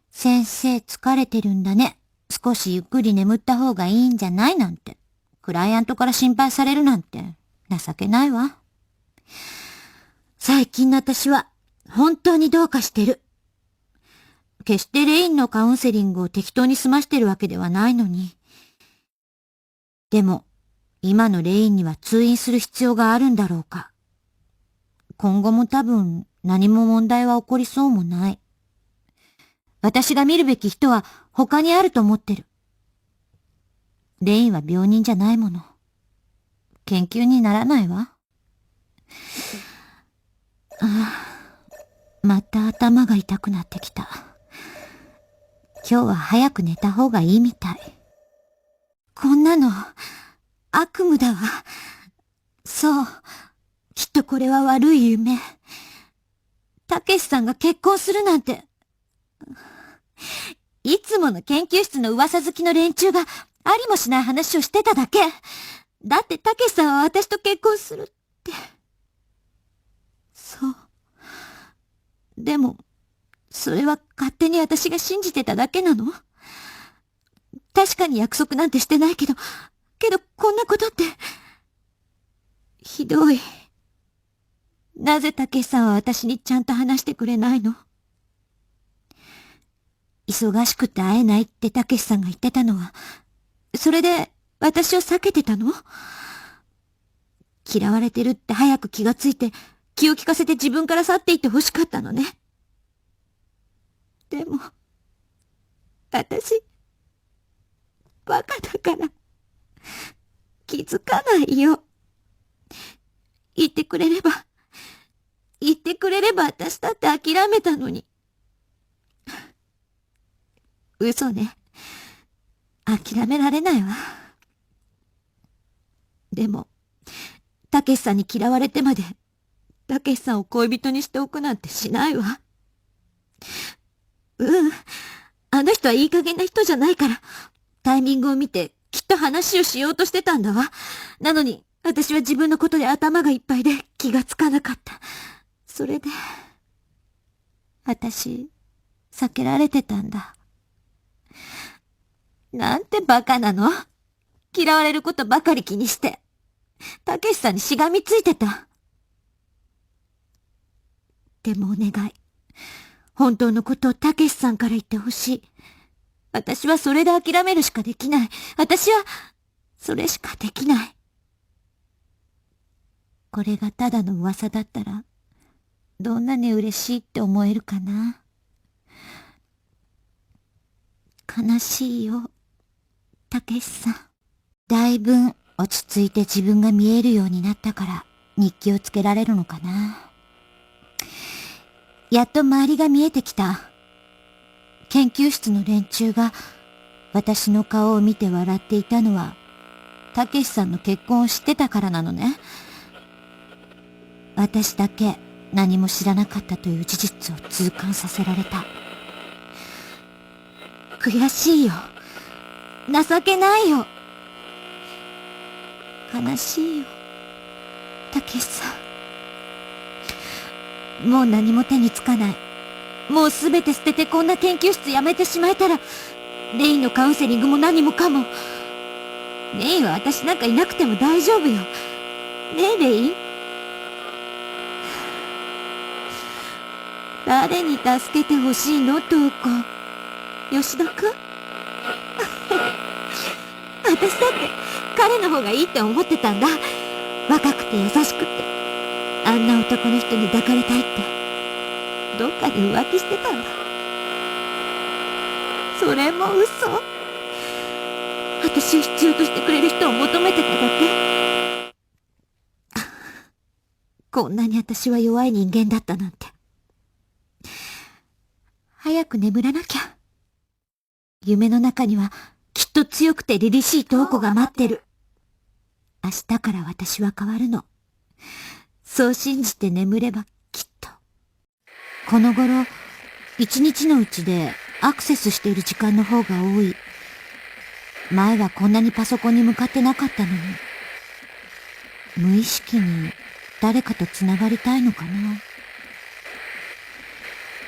先生疲れてるんだね。少しゆっくり眠った方がいいんじゃないなんて。クライアントから心配されるなんて、情けないわ。最近の私は、本当にどうかしてる。決してレインのカウンセリングを適当に済ましてるわけではないのに。でも、今のレインには通院する必要があるんだろうか。今後も多分何も問題は起こりそうもない。私が見るべき人は他にあると思ってる。レインは病人じゃないもの。研究にならないわ。また頭が痛くなってきた。今日は早く寝た方がいいみたい。こんなの、悪夢だわ。そう。きっとこれは悪い夢。たけしさんが結婚するなんて。いつもの研究室の噂好きの連中がありもしない話をしてただけ。だってたけしさんは私と結婚するって。そう。でも、それは勝手に私が信じてただけなの？確かに約束なんてしてないけどこんなことって。ひどい。なぜたけしさんは私にちゃんと話してくれないの？忙しくて会えないってたけしさんが言ってたのは、それで私を避けてたの？嫌われてるって早く気がついて、気を利かせて自分から去っていって欲しかったのね。でも、私、バカだから、気づかないよ。言ってくれれば私だって諦めたのに。嘘ね。諦められないわ。でも、たけしさんに嫌われてまで、たけしさんを恋人にしておくなんてしないわ。あの人はいい加減な人じゃないから、タイミングを見てきっと話をしようとしてたんだわ。なのに、私は自分のことで頭がいっぱいで気がつかなかった。それで、私、避けられてたんだ。なんてバカなの？嫌われることばかり気にして、たけしさんにしがみついてた。でもお願い。本当のことをたけしさんから言ってほしい。私はそれで諦めるしかできない。私は、それしかできない。これがただの噂だったら、どんなに嬉しいって思えるかな。悲しいよ。たけしさん。だいぶ落ち着いて自分が見えるようになったから日記をつけられるのかな。やっと周りが見えてきた。研究室の連中が私の顔を見て笑っていたのは、たけしさんの結婚を知ってたからなのね。私だけ何も知らなかったという事実を痛感させられた。悔しいよ。情けないよ。悲しいよ。たけしさん。もう何も手につかない。もうすべて捨ててこんな研究室辞めてしまえたら、レインのカウンセリングも何もかも。レインは私なんかいなくても大丈夫よ。ねえ、レイン。誰に助けてほしいの、トウコ。吉田くん私だって彼の方がいいって思ってたんだ。若くて優しくて、あんな男の人に抱かれたいって。どっかで浮気してたんだ。それも嘘。私を必要としてくれる人を求めてただけ。こんなに私は弱い人間だったなんて。早く眠らなきゃ。夢の中にはきっと強くて凛々しい瞳子が待ってる。明日から私は変わるの。そう信じて眠ればきっと。この頃、一日のうちでアクセスしている時間の方が多い。前はこんなにパソコンに向かってなかったのに。無意識に誰かと繋がりたいのかな。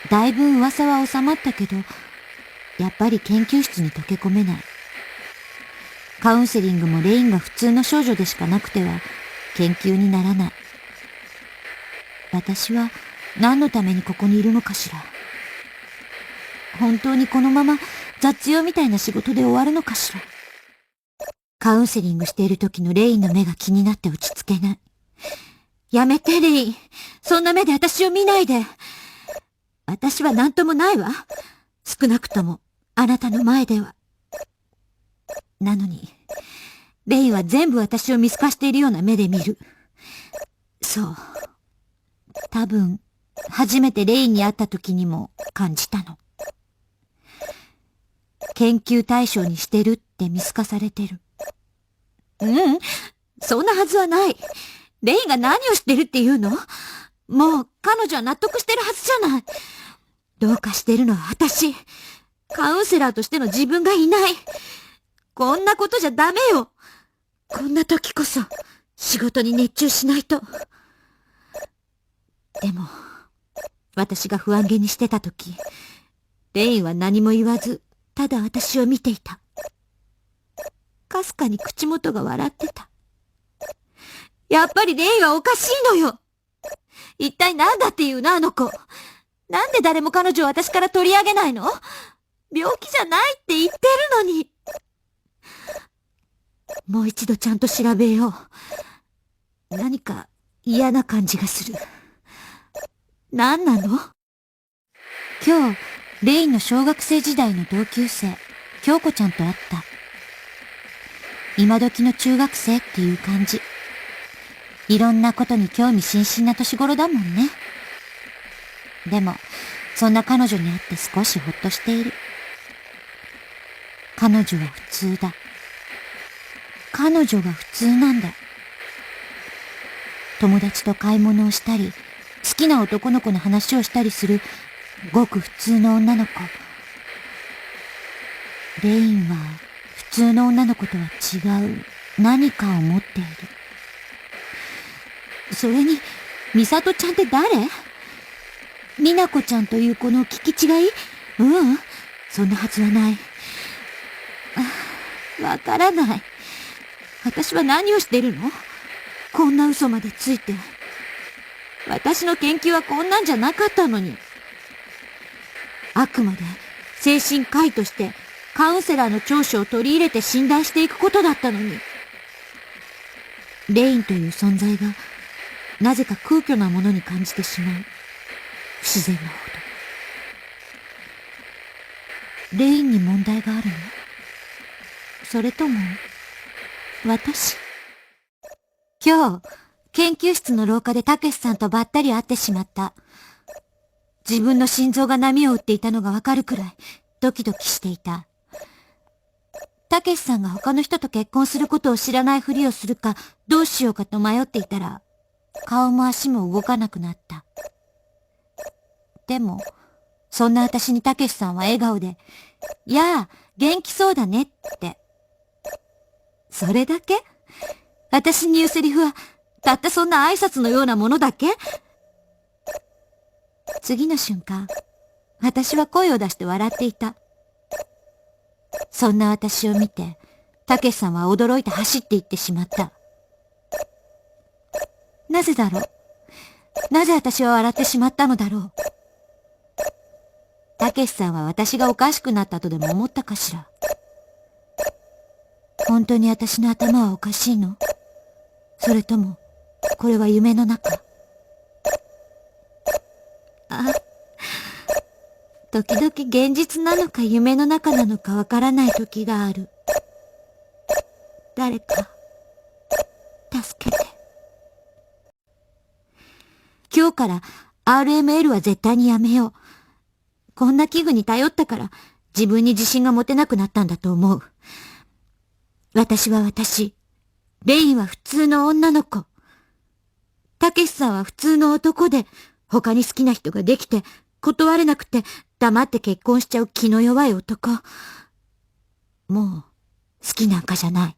だいぶ噂は収まったけど、やっぱり研究室に溶け込めない。カウンセリングもレインが普通の少女でしかなくては研究にならない。私は何のためにここにいるのかしら。本当にこのまま雑用みたいな仕事で終わるのかしら。カウンセリングしている時のレインの目が気になって落ち着けない。やめて、レイン。そんな目で私を見ないで。私は何ともないわ。少なくともあなたの前では。なのに、レインは全部私を見透かしているような目で見る。そう。多分、初めてレインに会った時にも感じたの。研究対象にしてるって見透かされてる。そんなはずはない。レインが何をしてるっていうの？もう彼女は納得してるはずじゃない。どうかしてるのは私。カウンセラーとしての自分がいない。こんなことじゃダメよ。こんな時こそ仕事に熱中しないと。でも、私が不安げにしてた時、レインは何も言わず、ただ私を見ていた。かすかに口元が笑ってた。やっぱりレインはおかしいのよ。一体何だっていうの、あの子。なんで誰も彼女を私から取り上げないの？病気じゃないって言ってるのに。もう一度ちゃんと調べよう。何か嫌な感じがする。何なの？今日、レインの小学生時代の同級生、京子ちゃんと会った。今時の中学生っていう感じ。いろんなことに興味津々な年頃だもんね。でも、そんな彼女に会って少しほっとしている。彼女は普通だ。彼女が普通なんだ。友達と買い物をしたり、好きな男の子の話をしたりする、ごく普通の女の子。レインは普通の女の子とは違う何かを持っている。それに、ミサトちゃんって誰？ミナコちゃんという子の聞き違い？そんなはずはない。わからない。私は何をしてるの？こんな嘘までついて。私の研究はこんなんじゃなかったのに。あくまで精神科医としてカウンセラーの長所を取り入れて診断していくことだったのに。レインという存在がなぜか空虚なものに感じてしまう。不自然なほど。レインに問題があるの？それとも、私？今日、研究室の廊下でたけしさんとばったり会ってしまった。自分の心臓が波を打っていたのがわかるくらい、ドキドキしていた。たけしさんが他の人と結婚することを知らないふりをするか、どうしようかと迷っていたら、顔も足も動かなくなった。でも、そんな私にたけしさんは笑顔で、やあ、元気そうだねって。それだけ？私に言うセリフは、たったそんな挨拶のようなものだけ？次の瞬間、私は声を出して笑っていた。そんな私を見て、たけしさんは驚いて走って行ってしまった。なぜだろう？なぜ私は笑ってしまったのだろう？たけしさんは私がおかしくなったとでも思ったかしら？本当に私の頭はおかしいの？それとも、これは夢の中？時々現実なのか夢の中なのかわからない時がある。誰か、助けて。今日から RML は絶対にやめよう。こんな器具に頼ったから自分に自信が持てなくなったんだと思う。私は私。レインは普通の女の子。たけしさんは普通の男で、他に好きな人ができて、断れなくて黙って結婚しちゃう気の弱い男。もう、好きなんかじゃない。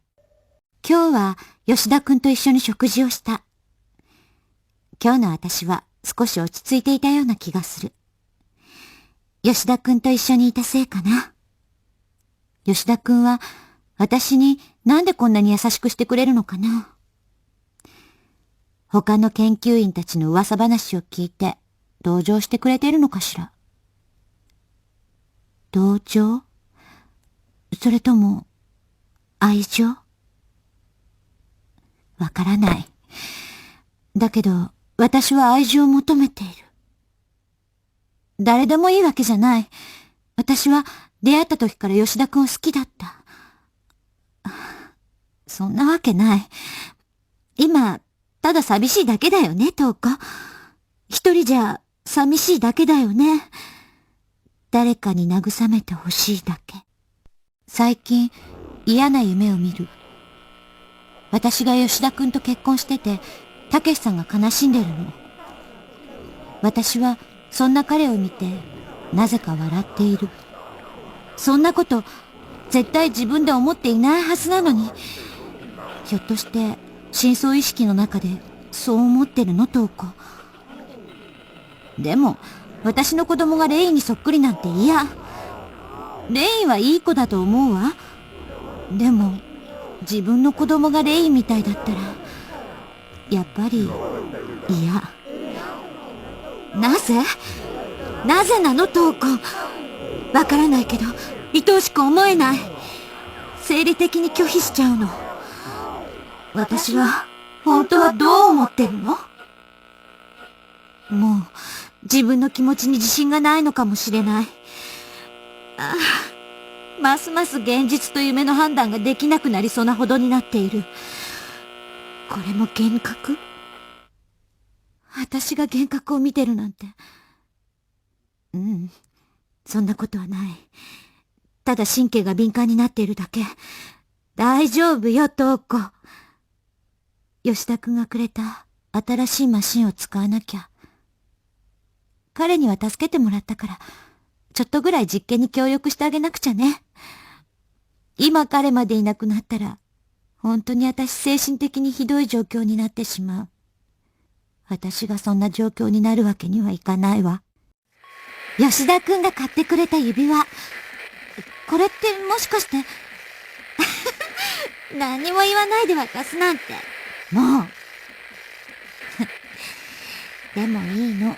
今日は吉田くんと一緒に食事をした。今日の私は少し落ち着いていたような気がする。吉田くんと一緒にいたせいかな。吉田くんは私になんでこんなに優しくしてくれるのかな。他の研究員たちの噂話を聞いて同情してくれてるのかしら。同情？それとも愛情？わからない。だけど私は愛情を求めている。誰でもいいわけじゃない。私は出会った時から吉田くんを好きだった。そんなわけない。今、ただ寂しいだけだよね、トウコ。一人じゃ寂しいだけだよね。誰かに慰めてほしいだけ。最近、嫌な夢を見る。私が吉田くんと結婚してて、たけしさんが悲しんでるの。私は、そんな彼を見て、なぜか笑っている。そんなこと、絶対自分で思っていないはずなのに、ひょっとして、深層意識の中で、そう思ってるの、トウコ。でも、私の子供がレインにそっくりなんて嫌。レインはいい子だと思うわ。でも、自分の子供がレインみたいだったら、やっぱり、嫌。なぜなの、トウコ。わからないけど、愛おしく思えない。生理的に拒否しちゃうの。私は、本当はどう思ってるの？もう、自分の気持ちに自信がないのかもしれない。ますます現実と夢の判断ができなくなりそうなほどになっている。これも幻覚？私が幻覚を見てるなんて。そんなことはない。ただ神経が敏感になっているだけ。大丈夫よ、トウコ。吉田くんがくれた新しいマシンを使わなきゃ。彼には助けてもらったから、ちょっとぐらい実験に協力してあげなくちゃね。今彼までいなくなったら、本当に私精神的にひどい状況になってしまう。私がそんな状況になるわけにはいかないわ。吉田くんが買ってくれた指輪。これってもしかして何も言わないで渡すなんて。もう。でもいいの。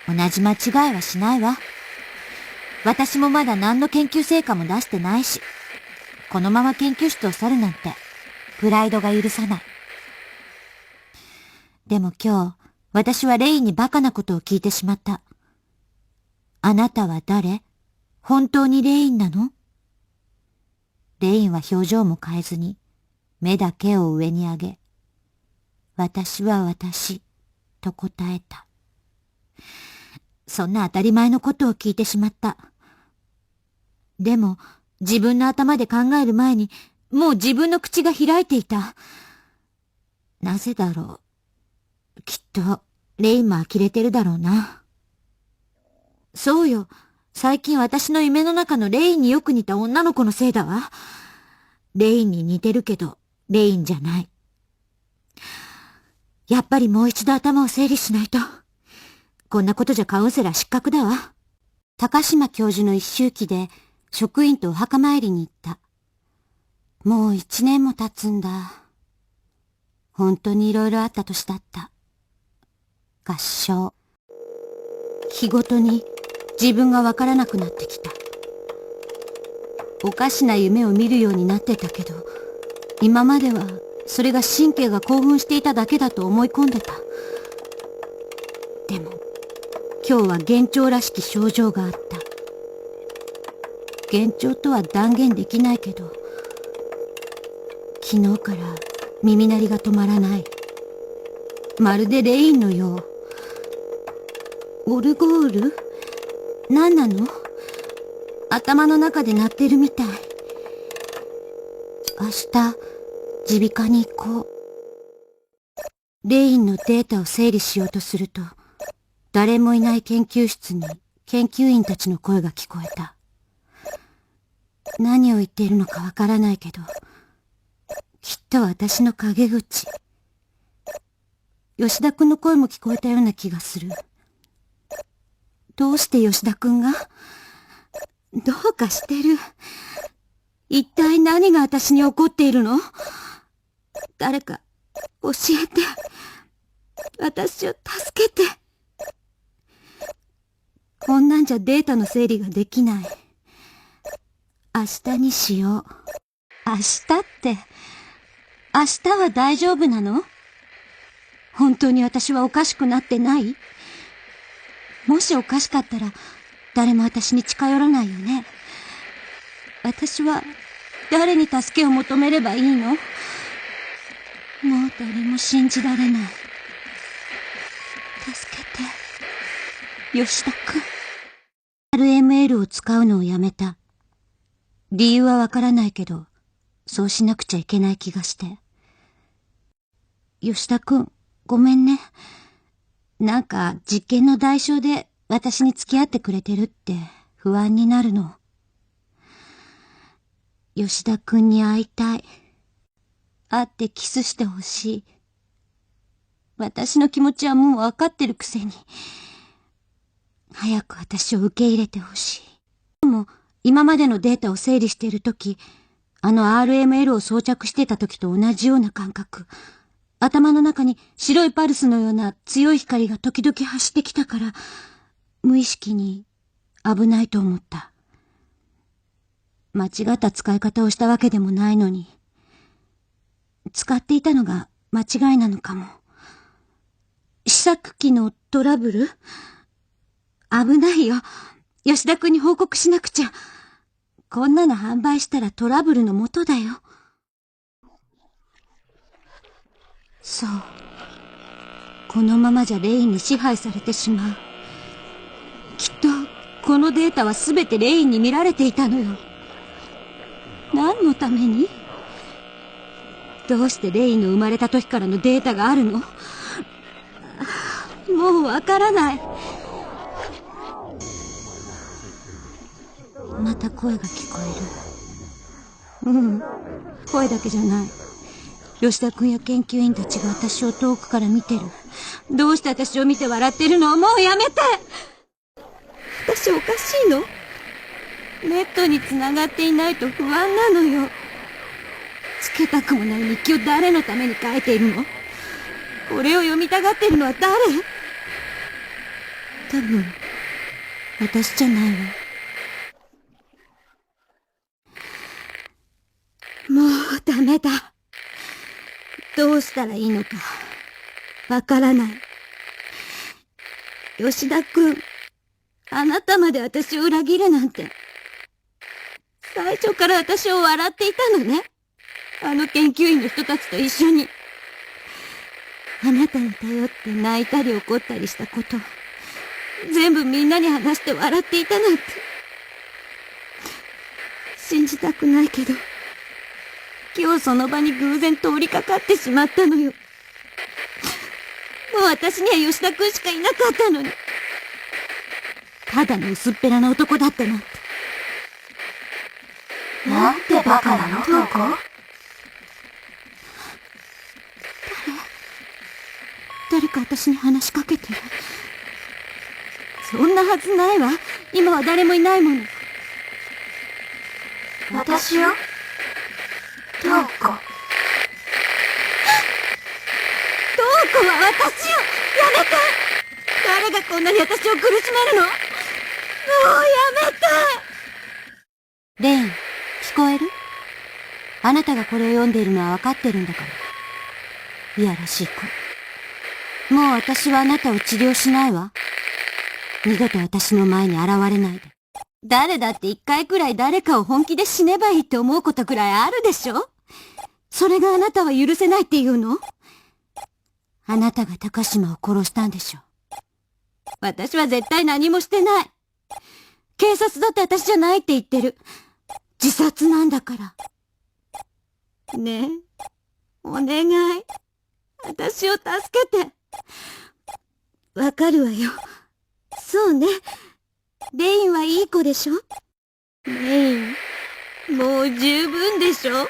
同じ間違いはしないわ。私もまだ何の研究成果も出してないし、このまま研究室を去るなんて、プライドが許さない。でも今日、私はレイにバカなことを聞いてしまった。あなたは誰？本当にレインなの？レインは表情も変えずに、目だけを上に上げ、私は私、と答えた。そんな当たり前のことを聞いてしまった。でも、自分の頭で考える前に、もう自分の口が開いていた。なぜだろう。きっと、レインも呆れてるだろうな。そうよ。最近私の夢の中のレインによく似た女の子のせいだわ。レインに似てるけど、レインじゃない。やっぱりもう一度頭を整理しないと。こんなことじゃカウンセラー失格だわ。高島教授の一周忌で職員とお墓参りに行った。もう1年も経つんだ。本当にいろいろあった年だった。合唱。日ごとに自分がわからなくなってきた。おかしな夢を見るようになってたけど、今まではそれが神経が興奮していただけだと思い込んでた。でも、今日は幻聴らしき症状があった。幻聴とは断言できないけど、昨日から耳鳴りが止まらない。まるでレインのよう。オルゴール？何なの？頭の中で鳴ってるみたい。明日、耳鼻科に行こう。レインのデータを整理しようとすると、誰もいない研究室に研究員たちの声が聞こえた。何を言っているのかわからないけど、きっと私の陰口。吉田くんの声も聞こえたような気がする。どうして吉田くんが？どうかしてる。一体何が私に起こっているの？誰か教えて。私を助けて。こんなんじゃデータの整理ができない。明日にしよう。明日って、明日は大丈夫なの？本当に私はおかしくなってない？もしおかしかったら、誰も私に近寄らないよね。私は、誰に助けを求めればいいの？もう誰も信じられない。助けて、吉田くん。RML を使うのをやめた。理由はわからないけど、そうしなくちゃいけない気がして。吉田くん、ごめんね。なんか実験の代償で私に付き合ってくれてるって不安になるの。吉田くんに会いたい。会ってキスしてほしい。私の気持ちはもうわかってるくせに。早く私を受け入れてほしい。でも今までのデータを整理しているとき、あの RML を装着してたときと同じような感覚。頭の中に白いパルスのような強い光が時々走ってきたから、無意識に危ないと思った。間違った使い方をしたわけでもないのに、使っていたのが間違いなのかも。試作機のトラブル？危ないよ。吉田くんに報告しなくちゃ。こんなの販売したらトラブルの元だよ。そう。このままじゃレインに支配されてしまう。きっと、このデータはすべてレインに見られていたのよ。何のために？どうしてレインの生まれた時からのデータがあるの？もうわからない。また声が聞こえる。声だけじゃない。吉田くんや研究員たちが私を遠くから見てる。どうして私を見て笑ってるの？もうやめて！私おかしいの？ネットに繋がっていないと不安なのよ。つけたくもない日記を誰のために書いているの？これを読みたがってるのは誰？多分、私じゃないわ。もうダメだ。どうしたらいいのか、わからない。吉田くん、あなたまで私を裏切るなんて。最初から私を笑っていたのね。あの研究員の人たちと一緒に。あなたに頼って泣いたり怒ったりしたこと、全部みんなに話して笑っていたなんて。信じたくないけど、今日その場に偶然通りかかってしまったのよ。もう私には吉田くんしかいなかったのに。ただの薄っぺらな男だったなんて。なんてバカなの、トウコ。誰か私に話しかけてる。そんなはずないわ。今は誰もいないもの。私よ、トウコ。トウコは私よ。やめて。誰がこんなに私を苦しめるの？もうやめて。レイン、聞こえる？あなたがこれを読んでいるのは分かってるんだから。いやらしい子。もう私はあなたを治療しないわ。二度と私の前に現れないで。誰だって一回くらい誰かを本気で死ねばいいって思うことくらいあるでしょ？それがあなたは許せないっていうの？あなたが高島を殺したんでしょ。私は絶対何もしてない。警察だって私じゃないって言ってる。自殺なんだから。ねえ、お願い。私を助けて。わかるわよ。そうね。レインはいい子でしょ？レイン、もう十分でしょ？こんな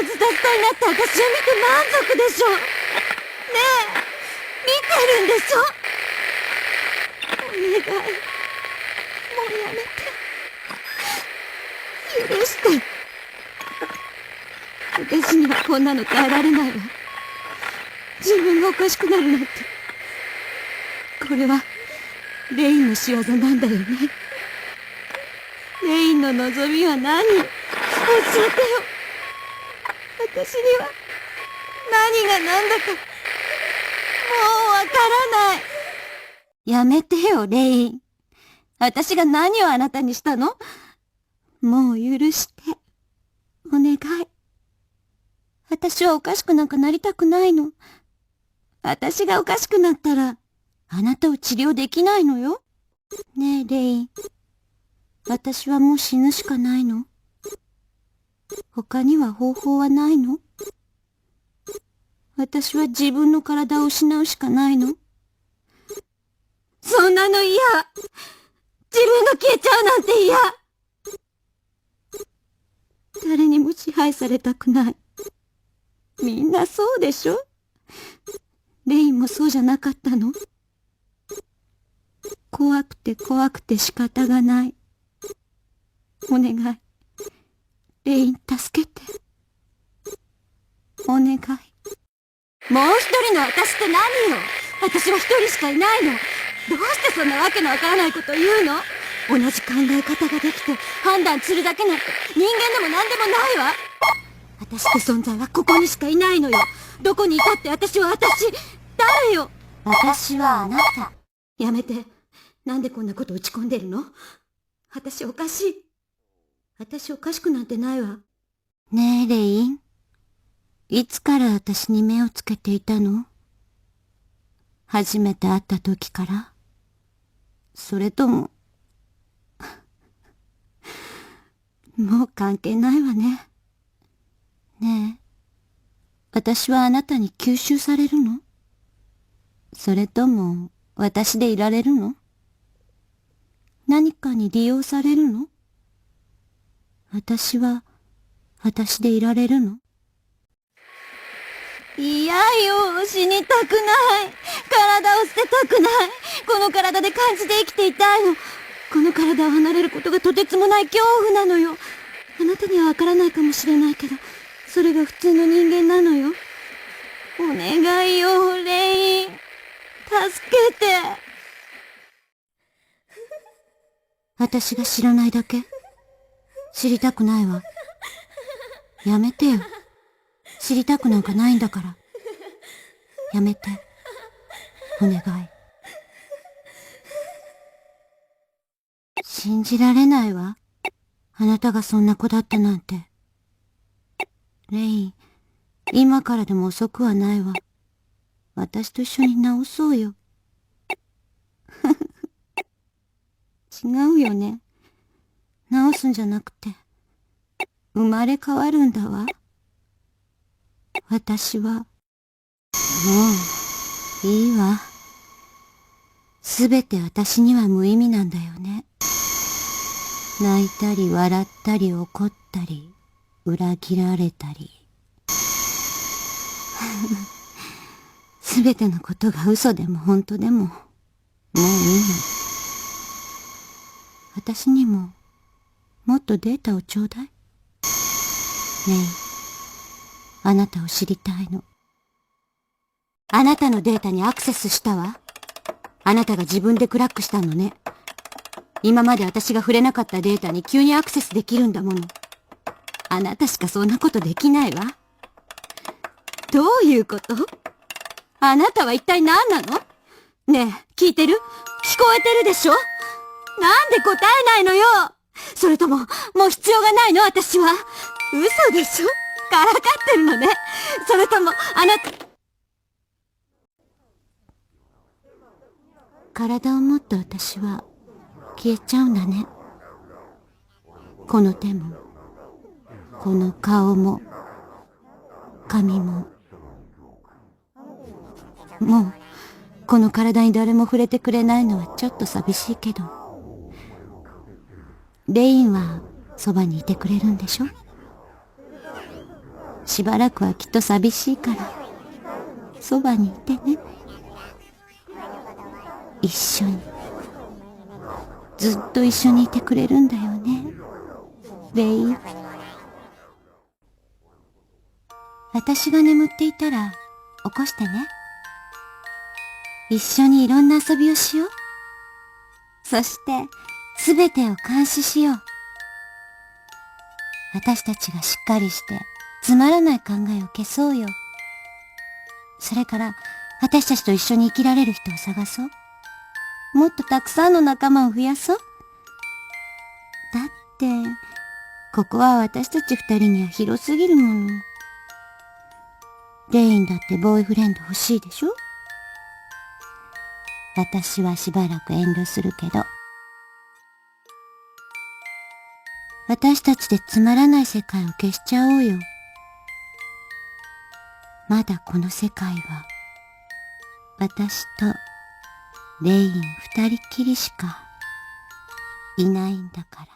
ズタズタになった私を見て満足でしょ？ねえ、見てるんでしょ？お願い、もうやめて。許して。私にはこんなの耐えられないわ。自分がおかしくなるなんて。これは、レインの仕業なんだよね。レインの望みは何？教えてよ。私には、何が何だか、もうわからない。やめてよ、レイン。私が何をあなたにしたの？もう許して。お願い。私はおかしくなんかなりたくないの。私がおかしくなったら、あなたを治療できないのよ。ねえ、レイン。私はもう死ぬしかないの？他には方法はないの？私は自分の体を失うしかないの？そんなの嫌！自分が消えちゃうなんて嫌！誰にも支配されたくない。みんなそうでしょ？レインもそうじゃなかったの？怖くて怖くて仕方がない。お願い。レイン助けて。お願い。もう一人の私って何よ？私は一人しかいないの。どうしてそんなわけのわからないこと言うの？同じ考え方ができて判断するだけなんて人間でも何でもないわ。私って存在はここにしかいないのよ。どこにいたって私は私。誰よ？私はあなた。やめて。なんでこんなこと打ち込んでるの？私おかしい。私おかしくなんてないわ。ねえ、レイン。いつから私に目をつけていたの？初めて会った時から？それとも、もう関係ないわね。ねえ、私はあなたに吸収されるの？それとも、私でいられるの？何かに利用されるの？私は、私でいられるの？嫌よ、死にたくない。体を捨てたくない。この体で感じて生きていたいの。この体を離れることがとてつもない恐怖なのよ。あなたにはわからないかもしれないけど、それが普通の人間なのよ。お願いよ、レイン。助けて。私が知らないだけ？知りたくないわ。やめてよ。知りたくなんかないんだから。やめて。お願い。信じられないわ。あなたがそんな子だったなんて。レイン、今からでも遅くはないわ。私と一緒に直そうよ。違うよね。直すんじゃなくて、生まれ変わるんだわ。私は、もう、いいわ。すべて私には無意味なんだよね。泣いたり笑ったり怒ったり、裏切られたり。すべてのことが嘘でも本当でも、もういいの。私にも、もっとデータをちょうだい。ねえ、あなたを知りたいの。あなたのデータにアクセスしたわ。あなたが自分でクラックしたのね。今まで私が触れなかったデータに急にアクセスできるんだもの。あなたしかそんなことできないわ。どういうこと？あなたは一体何なの？ねえ、聞いてる？聞こえてるでしょ？なんで答えないのよ！それとも、もう必要がないの？私は。嘘でしょ？からかってるのね。それとも、あなた。体を持った私は消えちゃうんだね。この手も、この顔も、髪も。もう、この体に誰も触れてくれないのはちょっと寂しいけど。レインはそばにいてくれるんでしょ？しばらくはきっと寂しいから、そばにいてね。一緒に。ずっと一緒にいてくれるんだよね、レイン。私が眠っていたら起こしてね。一緒にいろんな遊びをしよう。そしてすべてを監視しよう。私たちがしっかりしてつまらない考えを消そうよ。それから私たちと一緒に生きられる人を探そう。もっとたくさんの仲間を増やそう。だって、ここは私たち二人には広すぎるもの。レインだってボーイフレンド欲しいでしょ？私はしばらく遠慮するけど。私たちでつまらない世界を消しちゃおうよ。まだこの世界は、私とレイン二人きりしかいないんだから。